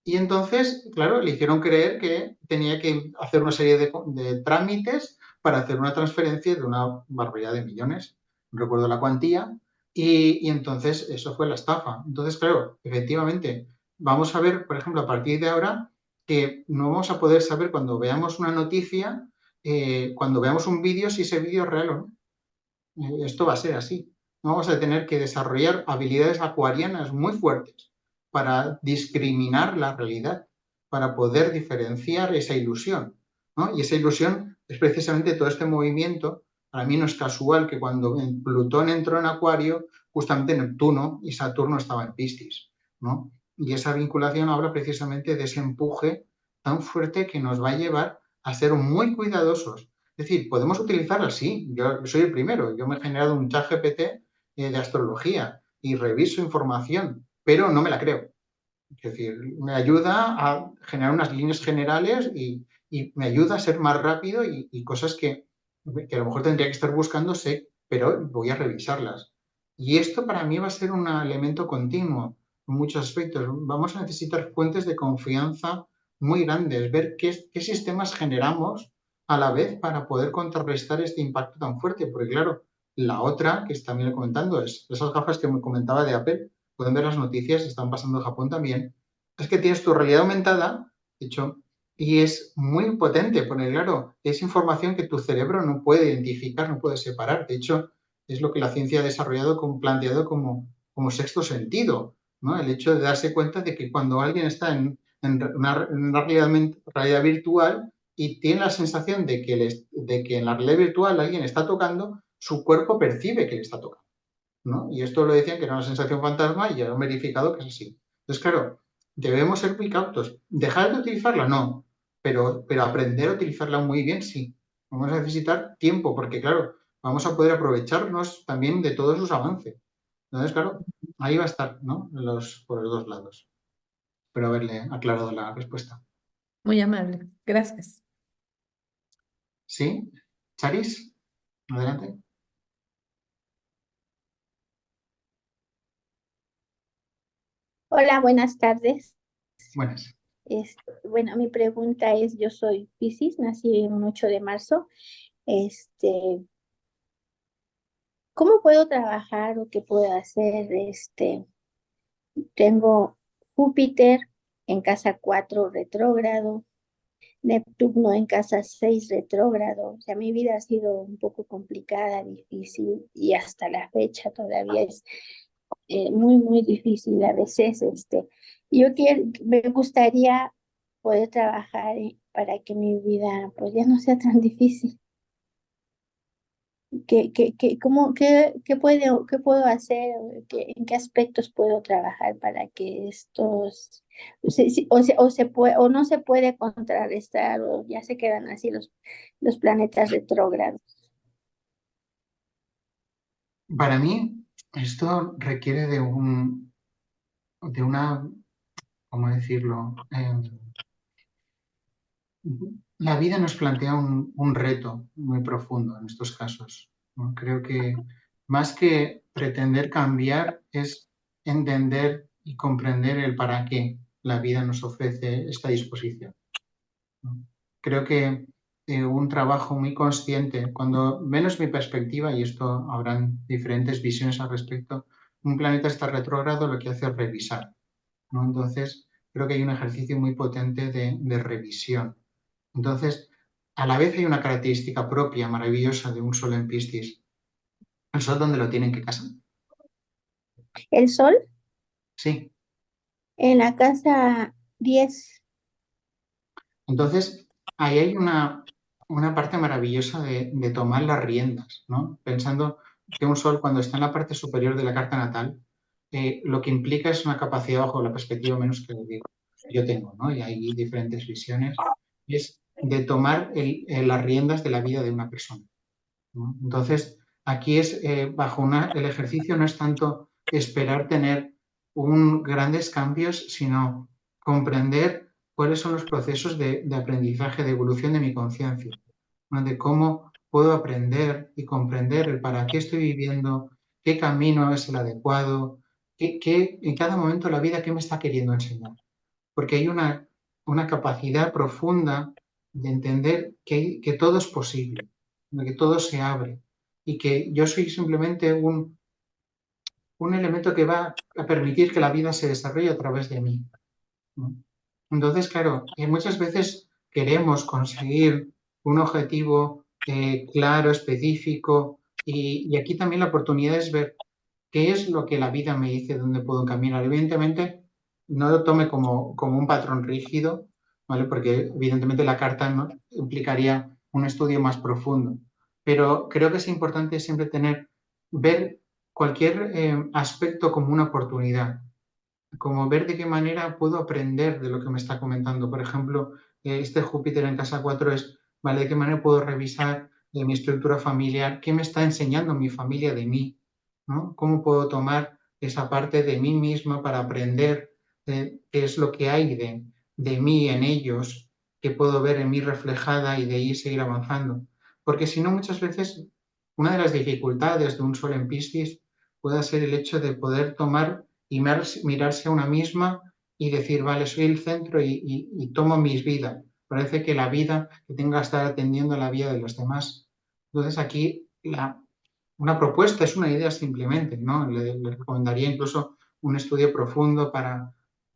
Y entonces, claro, le hicieron creer que tenía que hacer una serie de trámites para hacer una transferencia de una barbaridad de millones, no recuerdo la cuantía, y entonces eso fue la estafa. Entonces, claro, efectivamente, vamos a ver, por ejemplo, a partir de ahora, que no vamos a poder saber cuando veamos una noticia, cuando veamos un vídeo, si ese vídeo es real o no. Esto va a ser así. Vamos a tener que desarrollar habilidades acuarianas muy fuertes para discriminar la realidad, para poder diferenciar esa ilusión, ¿no? Y esa ilusión es precisamente todo este movimiento. Para mí no es casual que cuando Plutón entró en Acuario, justamente Neptuno y Saturno estaban en Piscis, ¿no? Y esa vinculación habla precisamente de ese empuje tan fuerte que nos va a llevar a ser muy cuidadosos. Es decir, podemos utilizarla, sí. Yo soy el primero. Yo me he generado un chat GPT de astrología y reviso información, pero no me la creo. Es decir, me ayuda a generar unas líneas generales y me ayuda a ser más rápido y cosas que a lo mejor tendría que estar buscando, sé, pero voy a revisarlas. Y esto para mí va a ser un elemento continuo en muchos aspectos. Vamos a necesitar fuentes de confianza muy grandes, ver qué sistemas generamos a la vez para poder contrarrestar este impacto tan fuerte. Porque claro, la otra, que también he comentando, es esas gafas que me comentaba de Apple, pueden ver las noticias, están pasando en Japón también, es que tienes tu realidad aumentada, de hecho, y es muy potente, porque claro, es información que tu cerebro no puede identificar, no puede separar. De hecho, es lo que la ciencia ha desarrollado, planteado como sexto sentido, ¿no? El hecho de darse cuenta de que cuando alguien está en una realidad virtual y tiene la sensación de que en la realidad virtual alguien está tocando, su cuerpo percibe que le está tocando, ¿no? Y esto lo decían que era una sensación fantasma y ya han verificado que es así. Entonces, claro, debemos ser muy cautos. ¿Dejar de utilizarla? No, pero aprender a utilizarla muy bien, sí. Vamos a necesitar tiempo porque, claro, vamos a poder aprovecharnos también de todos sus avances. Entonces, claro, ahí va a estar, ¿no? Por los dos lados. Espero haberle aclarado la respuesta. Muy amable. Gracias. ¿Sí? ¿Charis? Adelante. Hola, buenas tardes. Buenas. Bueno, mi pregunta es, yo soy Piscis, nací en un 8 de marzo. Este, ¿Cómo puedo trabajar o qué puedo hacer? Tengo Júpiter en casa 4 retrógrado, Neptuno en casa 6 retrógrado. O sea, mi vida ha sido un poco complicada, difícil y hasta la fecha todavía es muy, muy difícil a veces. Me gustaría poder trabajar para que mi vida pues ya no sea tan difícil. ¿Qué puedo hacer? ¿En qué aspectos puedo trabajar para que estos, o no se puede contrarrestar o ya se quedan así los planetas retrógrados? Para mí, esto requiere de una, ¿cómo decirlo? La vida nos plantea un reto muy profundo en estos casos, ¿no? Creo que más que pretender cambiar es entender y comprender el para qué la vida nos ofrece esta disposición, ¿no? Creo que un trabajo muy consciente, cuando menos mi perspectiva, y esto habrán diferentes visiones al respecto, un planeta está retrógrado, lo que hace es revisar, ¿no? Entonces, creo que hay un ejercicio muy potente de revisión. Entonces, a la vez hay una característica propia, maravillosa, de un sol en Piscis. ¿El sol dónde lo tienen que casar? El Sol Sí. en la casa 10. Entonces, ahí hay una parte maravillosa de tomar las riendas, ¿no? Pensando que un sol, cuando está en la parte superior de la carta natal, lo que implica es una capacidad, bajo la perspectiva menos que digo, yo tengo, ¿no? Y hay diferentes visiones, es de tomar las riendas de la vida de una persona, ¿no? Entonces, aquí es, el ejercicio no es tanto esperar tener grandes cambios, sino comprender cuáles son los procesos de aprendizaje, de evolución de mi conciencia, ¿no? De cómo puedo aprender y comprender el para qué estoy viviendo, qué camino es el adecuado, en cada momento de la vida qué me está queriendo enseñar. Porque hay una capacidad profunda de entender que todo es posible, de que todo se abre y que yo soy simplemente un elemento que va a permitir que la vida se desarrolle a través de mí, ¿no? Entonces, claro, muchas veces queremos conseguir un objetivo claro, específico, y aquí también la oportunidad es ver qué es lo que la vida me dice, dónde puedo caminar. Evidentemente, no lo tome como un patrón rígido, ¿vale? Porque evidentemente la carta, ¿no?, implicaría un estudio más profundo. Pero creo que es importante siempre ver cualquier aspecto como una oportunidad, como ver de qué manera puedo aprender de lo que me está comentando. Por ejemplo, este Júpiter en casa 4 es, ¿vale? ¿De qué manera puedo revisar mi estructura familiar? ¿Qué me está enseñando mi familia de mí? ¿No? ¿Cómo puedo tomar esa parte de mí misma para aprender qué es lo que hay de mí en ellos, que puedo ver en mí reflejada y de ahí seguir avanzando. Porque si no, muchas veces una de las dificultades de un sol en Piscis puede ser el hecho de poder tomar y mirarse a una misma y decir, vale, soy el centro y tomo mis vidas. Parece que la vida que tenga que estar atendiendo a la vida de los demás. Entonces aquí una propuesta es una idea simplemente, ¿no? Le recomendaría incluso un estudio profundo para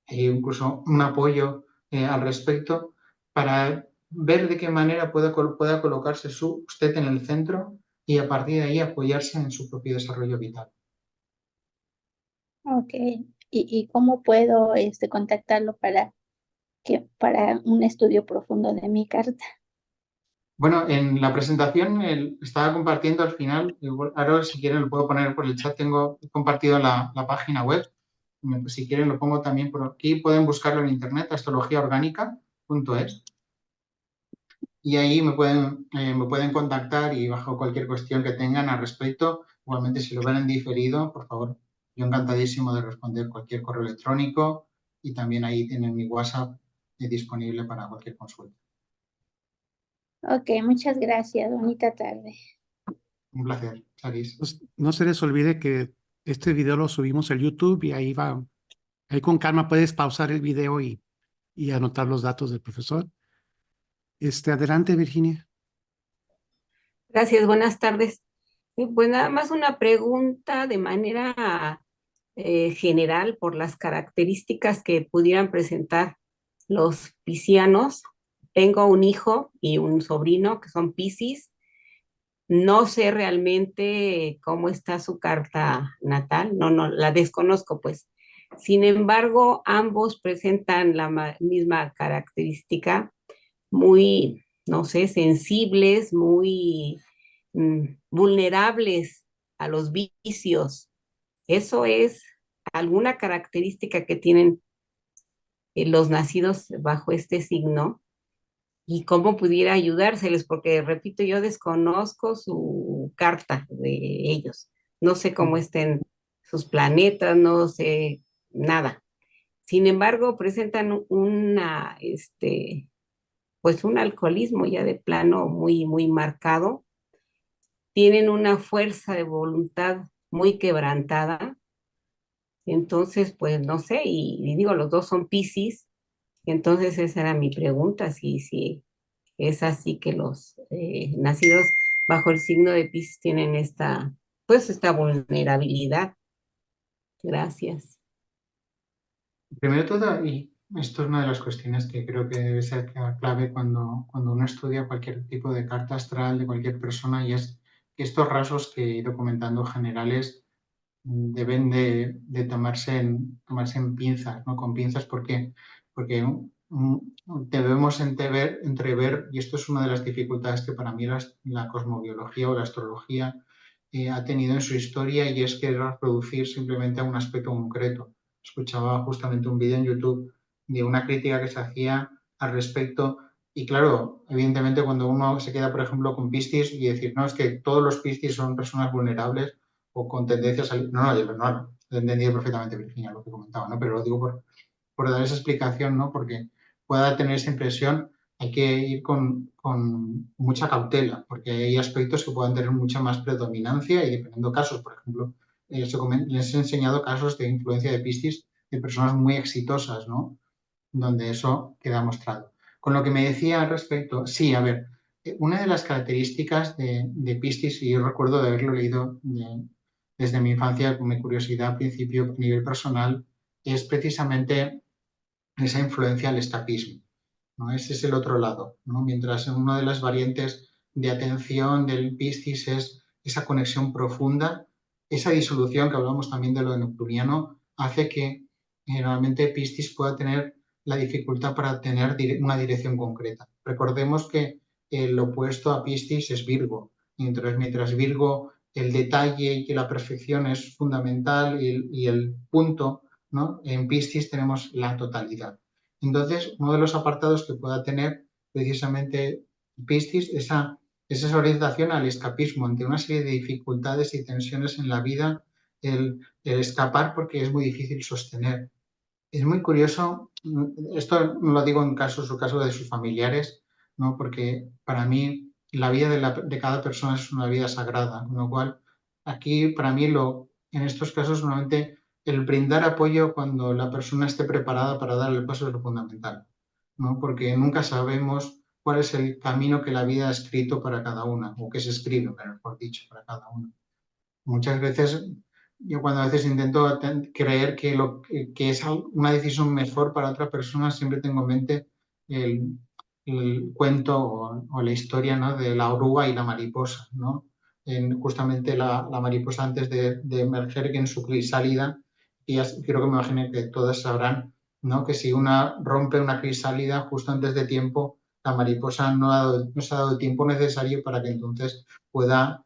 incluso un apoyo al respecto para ver de qué manera pueda colocarse usted en el centro y a partir de ahí apoyarse en su propio desarrollo vital. Ok. ¿Y cómo puedo contactarlo para un estudio profundo de mi carta? Bueno, en la presentación estaba compartiendo al final, ahora si quieren lo puedo poner por el chat, tengo compartido la página web, si quieren lo pongo también por aquí, pueden buscarlo en internet, astrologiaorgánica.es, y ahí me pueden contactar y bajo cualquier cuestión que tengan al respecto, igualmente si lo ven en diferido, por favor, yo encantadísimo de responder cualquier correo electrónico y también ahí tienen mi WhatsApp disponible para cualquier consulta. Ok, muchas gracias. Bonita tarde. Un placer, Charis. Pues, no se les olvide que este video lo subimos al YouTube y ahí va, ahí con calma puedes pausar el video y anotar los datos del profesor. Adelante, Virginia. Gracias, buenas tardes. Pues nada más una pregunta de manera general por las características que pudieran presentar los piscianos. Tengo un hijo y un sobrino que son Piscis. No sé realmente cómo está su carta natal, no, la desconozco pues. Sin embargo, ambos presentan la misma característica, muy, no sé, sensibles, muy vulnerables a los vicios. Eso es alguna característica que tienen los nacidos bajo este signo y cómo pudiera ayudárseles, porque repito, yo desconozco su carta de ellos. No sé cómo estén sus planetas, no sé nada. Sin embargo, presentan pues un alcoholismo ya de plano muy, muy marcado. Tienen una fuerza de voluntad muy quebrantada. Entonces, pues no sé, y digo, los dos son Piscis. Entonces, esa era mi pregunta, si es así que los nacidos bajo el signo de Piscis tienen pues esta vulnerabilidad. Gracias. Primero de todo, y esto es una de las cuestiones que creo que debe ser clave cuando uno estudia cualquier tipo de carta astral de cualquier persona, y es que estos rasgos que he ido comentando generales deben de tomarse en pinzas, ¿no? Con pinzas, ¿por qué? Porque debemos entrever, y esto es una de las dificultades que para mí la cosmobiología o la astrología ha tenido en su historia, y es querer reproducir simplemente a un aspecto concreto. Escuchaba justamente un vídeo en YouTube de una crítica que se hacía al respecto, y claro, evidentemente cuando uno se queda, por ejemplo, con Piscis y decir, no, es que todos los Piscis son personas vulnerables o con tendencias a... No, lo he entendido perfectamente, Virginia, lo que comentaba, ¿no? Pero lo digo por dar esa explicación, ¿no? Porque pueda tener esa impresión, hay que ir con mucha cautela, porque hay aspectos que puedan tener mucha más predominancia y dependiendo casos, por ejemplo, les he enseñado casos de influencia de Piscis de personas muy exitosas, ¿no? Donde eso queda mostrado. Con lo que me decía al respecto, sí, a ver, una de las características de Piscis, y yo recuerdo de haberlo leído desde mi infancia con mi curiosidad al principio a nivel personal, es precisamente esa influencia al escapismo, ¿no? Ese es el otro lado, ¿no? Mientras una de las variantes de atención del Piscis es esa conexión profunda, esa disolución que hablamos también de lo neptuniano, hace que generalmente Piscis pueda tener la dificultad para tener una dirección concreta. Recordemos que el opuesto a Piscis es Virgo, mientras Virgo el detalle y la perfección es fundamental y el punto, ¿no? En Piscis tenemos la totalidad. Entonces, uno de los apartados que pueda tener precisamente Piscis es esa orientación al escapismo ante una serie de dificultades y tensiones en la vida el escapar porque es muy difícil sostener. Es muy curioso, esto no lo digo en su caso de sus familiares, ¿no? Porque para mí la vida de cada persona es una vida sagrada, con lo cual aquí para mí en estos casos normalmente el brindar apoyo cuando la persona esté preparada para dar el paso es lo fundamental, ¿no? Porque nunca sabemos cuál es el camino que la vida ha escrito para cada una, o que se escribe, mejor dicho, para cada una. Muchas veces, yo cuando a veces intento creer que es una decisión mejor para otra persona, siempre tengo en mente el, el cuento o la historia, ¿no? De la oruga y la mariposa, ¿no? Justamente la mariposa antes de emerger en su crisálida, y creo que me imagino que todos sabrán, ¿no? Que si una rompe una crisálida justo antes de tiempo, la mariposa no se ha dado el tiempo necesario para que entonces pueda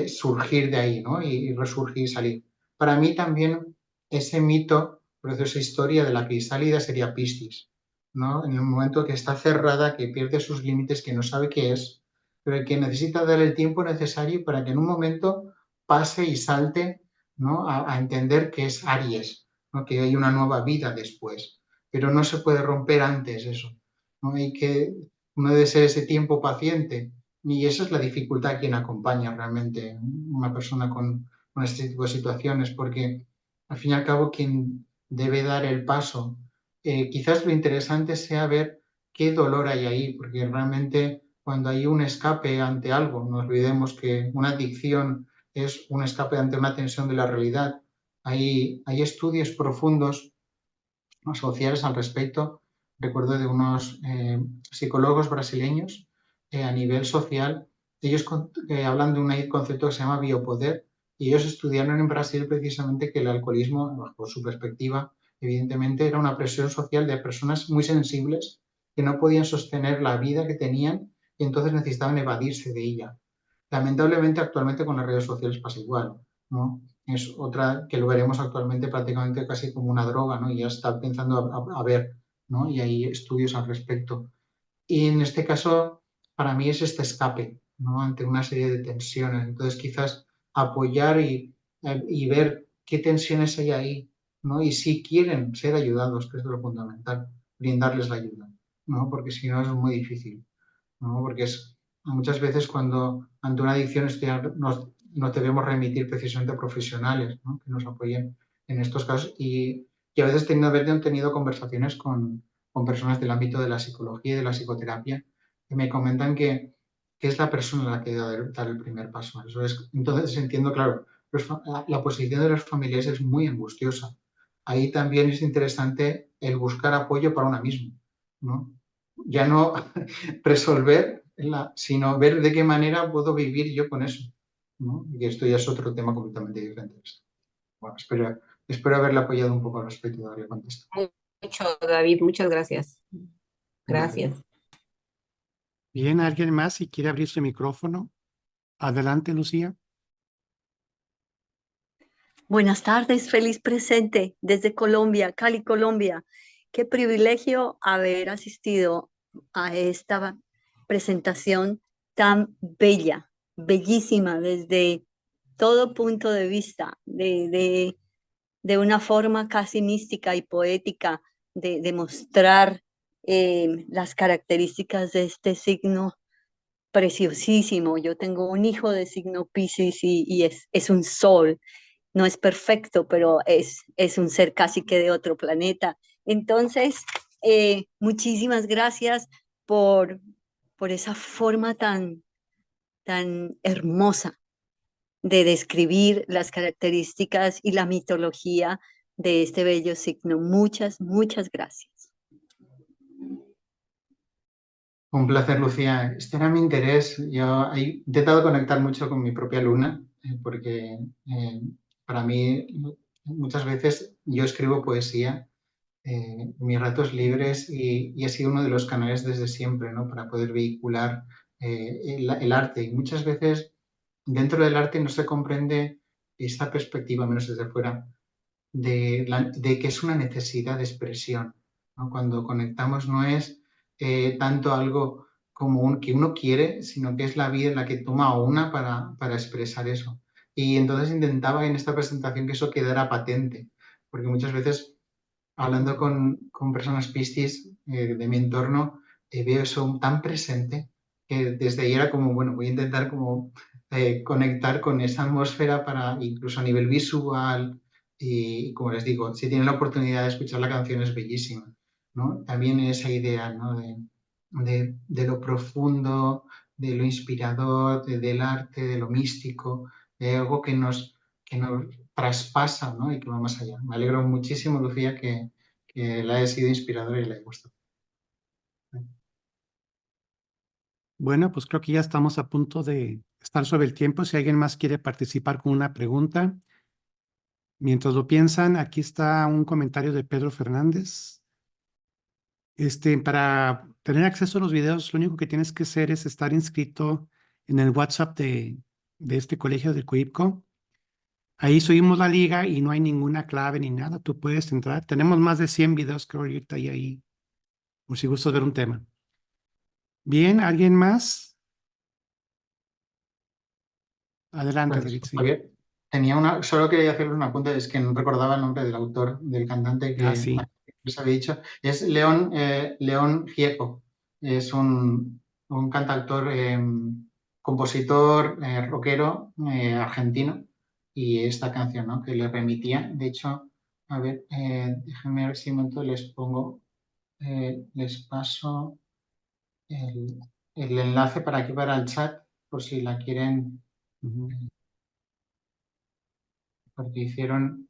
surgir de ahí, ¿no? Y resurgir y salir. Para mí también ese mito, por eso esa historia de la crisálida sería Piscis, ¿no? En el momento que está cerrada, que pierde sus límites, que no sabe qué es, pero que necesita dar el tiempo necesario para que en un momento pase y salte, ¿no? A entender que es Aries, ¿no? Que hay una nueva vida después, pero no se puede romper antes eso, ¿no? Hay que, uno debe ser ese tiempo paciente y esa es la dificultad a quien acompaña realmente una persona con este tipo de situaciones, porque al fin y al cabo quien debe dar el paso, quizás lo interesante sea ver qué dolor hay ahí, porque realmente cuando hay un escape ante algo, no olvidemos que una adicción es un escape ante una tensión de la realidad. Hay estudios profundos sociales al respecto. Recuerdo de unos psicólogos brasileños a nivel social. Ellos hablan de un concepto que se llama biopoder y ellos estudiaron en Brasil precisamente que el alcoholismo, bajo su perspectiva, evidentemente era una presión social de personas muy sensibles que no podían sostener la vida que tenían y entonces necesitaban evadirse de ella. Lamentablemente actualmente con las redes sociales pasa igual, ¿no? Es otra que lo veremos actualmente prácticamente casi como una droga, ¿no? Y ya está pensando a ver, ¿no? Y hay estudios al respecto. Y en este caso, para mí es este escape, ¿no? Ante una serie de tensiones. Entonces, quizás apoyar y ver qué tensiones hay ahí, ¿no? Y si quieren ser ayudados, que es lo fundamental, brindarles la ayuda, ¿no? Porque si no es muy difícil, ¿no? Porque muchas veces cuando ante una adicción nos debemos remitir precisamente a profesionales, ¿no? Que nos apoyen en estos casos y a veces haber tenido conversaciones con personas del ámbito de la psicología y de la psicoterapia que me comentan que es la persona la que debe dar el primer paso. Entonces entiendo, claro, la posición de los familiares es muy angustiosa. Ahí también es interesante el buscar apoyo para una misma, ¿no? Ya no resolver, sino ver de qué manera puedo vivir yo con eso, ¿no? Y esto ya es otro tema completamente diferente. Bueno, espero haberle apoyado un poco al respecto y darle contexto. Mucho, David, muchas gracias. Gracias. Gracias. Bien, ¿alguien más si quiere abrir su micrófono? Adelante, Lucía. Buenas tardes, feliz presente desde Colombia, Cali, Colombia. Qué privilegio haber asistido a esta presentación tan bella, bellísima desde todo punto de vista, de una forma casi mística y poética de mostrar las características de este signo preciosísimo. Yo tengo un hijo de signo Piscis y es un sol. No es perfecto, pero es un ser casi que de otro planeta. Entonces, muchísimas gracias por, por esa forma tan hermosa de describir las características y la mitología de este bello signo. Muchas, muchas gracias. Un placer, Lucía. Este era mi interés. Yo he intentado conectar mucho con mi propia luna, porque para mí muchas veces yo escribo poesía en mis ratos libres y ha sido uno de los canales desde siempre, ¿no? Para poder vehicular el arte. Y muchas veces dentro del arte no se comprende esta perspectiva, menos desde fuera, de que es una necesidad de expresión, ¿no? Cuando conectamos no es tanto algo como que uno quiere, sino que es la vida en la que toma una para expresar eso. Y entonces intentaba en esta presentación que eso quedara patente, porque muchas veces hablando con personas Piscis de mi entorno, veo eso tan presente que desde ahí era como, bueno, voy a intentar como conectar con esa atmósfera para incluso a nivel visual y como les digo, si tienen la oportunidad de escuchar la canción es bellísima, ¿no? También esa idea, ¿no? de lo profundo, de lo inspirador, del arte, de lo místico, de algo que nos traspasa, ¿no? Y que va más allá. Me alegro muchísimo, Lucía, que la haya sido inspiradora y le haya gustado. Bueno, pues creo que ya estamos a punto de estar sobre el tiempo. Si alguien más quiere participar con una pregunta, mientras lo piensan, aquí está un comentario de Pedro Fernández. Para tener acceso a los videos, lo único que tienes que hacer es estar inscrito en el WhatsApp de este colegio de COIPCO. Ahí subimos la liga y no hay ninguna clave ni nada. Tú puedes entrar. Tenemos más de 100 videos que ahorita hay ahí, por si gustas ver un tema. Bien, ¿alguien más? Adelante, David. Francisco Sí. Javier, solo quería hacerle una apunte, es que no recordaba el nombre del autor, del cantante Ah, que sí. les había dicho. Es León Gieco, es un cantautor, compositor, rockero argentino, y esta canción, ¿no? Que le remitía, de hecho, a ver, déjenme ver si un momento les pongo, les paso el, el enlace para aquí, para el chat, por si la quieren, Ujú. porque hicieron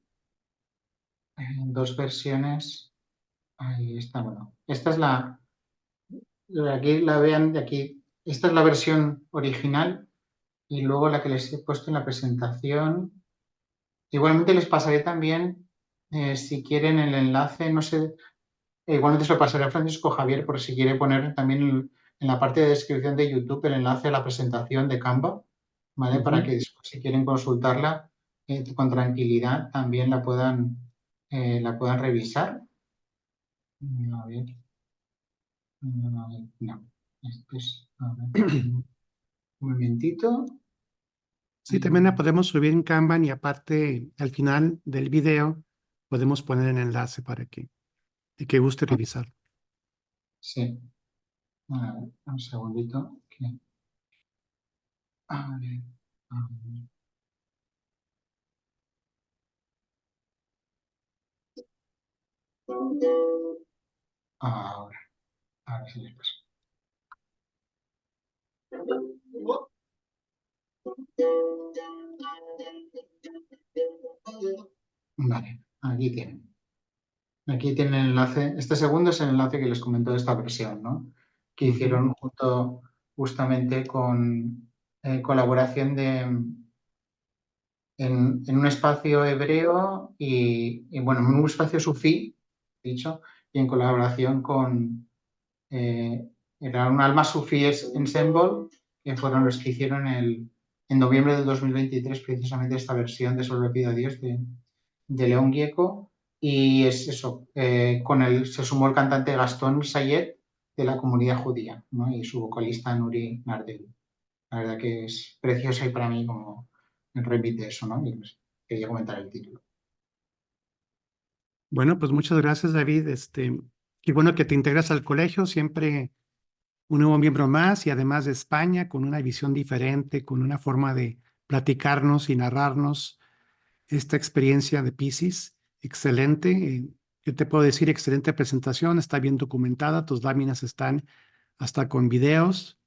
dos versiones. Ahí está, bueno. Esta es aquí la vean de aquí. Esta es la versión original y luego la que les he puesto en la presentación. Igualmente les pasaré también, si quieren, el enlace, no sé, igualmente se lo pasaré a Francisco Javier por si quiere poner también en la parte de descripción de YouTube el enlace a la presentación de Canva, ¿vale? Para que después, si quieren consultarla con tranquilidad, también la puedan revisar. A ver. No, esto es, a ver, un momentito. Sí, también la podemos subir en Kanban y aparte, al final del video, podemos poner el enlace para que guste revisar. Sí, a ver, un segundito. A ver, a ver. Ahora, a ver si les paso. Vale, aquí tienen. Aquí tienen el enlace. Este segundo es el enlace que les comentó de esta versión, ¿no? Que hicieron justamente con colaboración en un espacio hebreo bueno, en un espacio sufí, dicho, y en colaboración con, era un Alma Sufí Ensemble, que fueron los que hicieron en noviembre del 2023 precisamente esta versión de Solo le pido a Dios de León Gieco, y es eso, se sumó el cantante Gastón Sayet de la comunidad judía, ¿no? Y su vocalista Nuri Nardel. La verdad que es preciosa y para mí como me repite eso, ¿no? Y pues, quería comentar el título. Bueno, pues muchas gracias, David. Qué bueno que te integras al colegio, siempre un nuevo miembro más y además de España, con una visión diferente, con una forma de platicarnos y narrarnos esta experiencia de Piscis. Excelente. Yo te puedo decir, excelente presentación, está bien documentada, tus láminas están hasta con videos.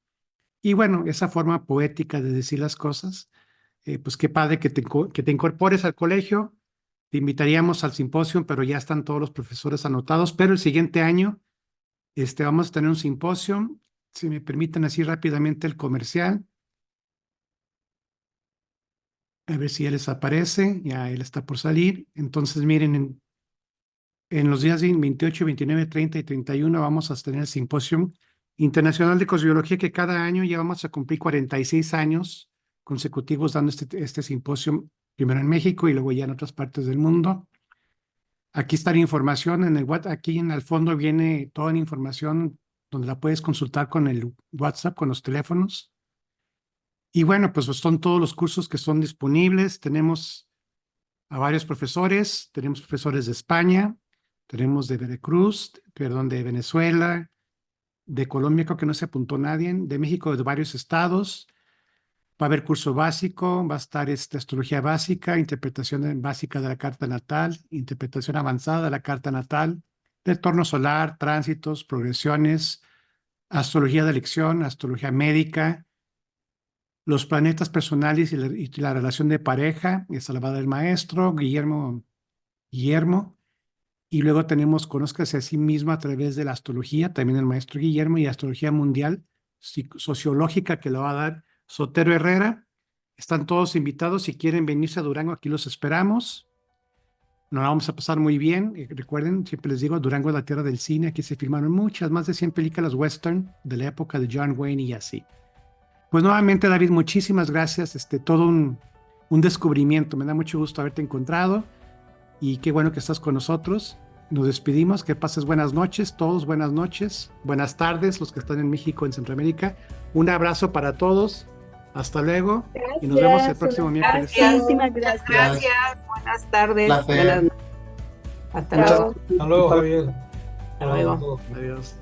Y bueno, esa forma poética de decir las cosas, pues qué padre que te incorpores al colegio. Te invitaríamos al simposio, pero ya están todos los profesores anotados. Pero el siguiente año vamos a tener un simposio. Si me permiten así rápidamente el comercial. A ver si ya les aparece. Ya él está por salir. Entonces, miren, en los días 28, 29, 30 y 31 vamos a tener el simposio internacional de cosmología que cada año ya vamos a cumplir 46 años consecutivos dando este simposio, primero en México y luego ya en otras partes del mundo. Aquí está la información en el WhatsApp, aquí en el fondo viene toda la información donde la puedes consultar con el WhatsApp, con los teléfonos. Y bueno, pues son todos los cursos que son disponibles. Tenemos a varios profesores, tenemos profesores de España, tenemos de Veracruz, perdón, de Venezuela, de Colombia creo que no se apuntó nadie, de México de varios estados. Va a haber curso básico, va a estar astrología básica, interpretación básica de la carta natal, interpretación avanzada de la carta natal, del torno solar, tránsitos, progresiones, astrología de elección, astrología médica, los planetas personales y la relación de pareja, es la del maestro, Guillermo, y luego tenemos Conózcase a sí mismo a través de la astrología, también el maestro Guillermo, y astrología mundial, sociológica, que lo va a dar Sotero Herrera. Están todos invitados, si quieren venirse a Durango, aquí los esperamos. Nos la vamos a pasar muy bien. Recuerden, siempre les digo, Durango es la tierra del cine, aquí se filmaron muchas, más de 100 películas western de la época de John Wayne y así. Pues nuevamente, David, muchísimas gracias. Todo un descubrimiento. Me da mucho gusto haberte encontrado y qué bueno que estás con nosotros. Nos despedimos. Que pases buenas noches, todos buenas noches. Buenas tardes, los que están en México, en Centroamérica. Un abrazo para todos. Hasta luego. Gracias, Y nos vemos el próximo miércoles. Muchísimas Muchas gracias. gracias. Buenas tardes. Placer. Buenas noches. Hasta Chao. luego. Hasta luego, Javier. Hasta luego. Adiós.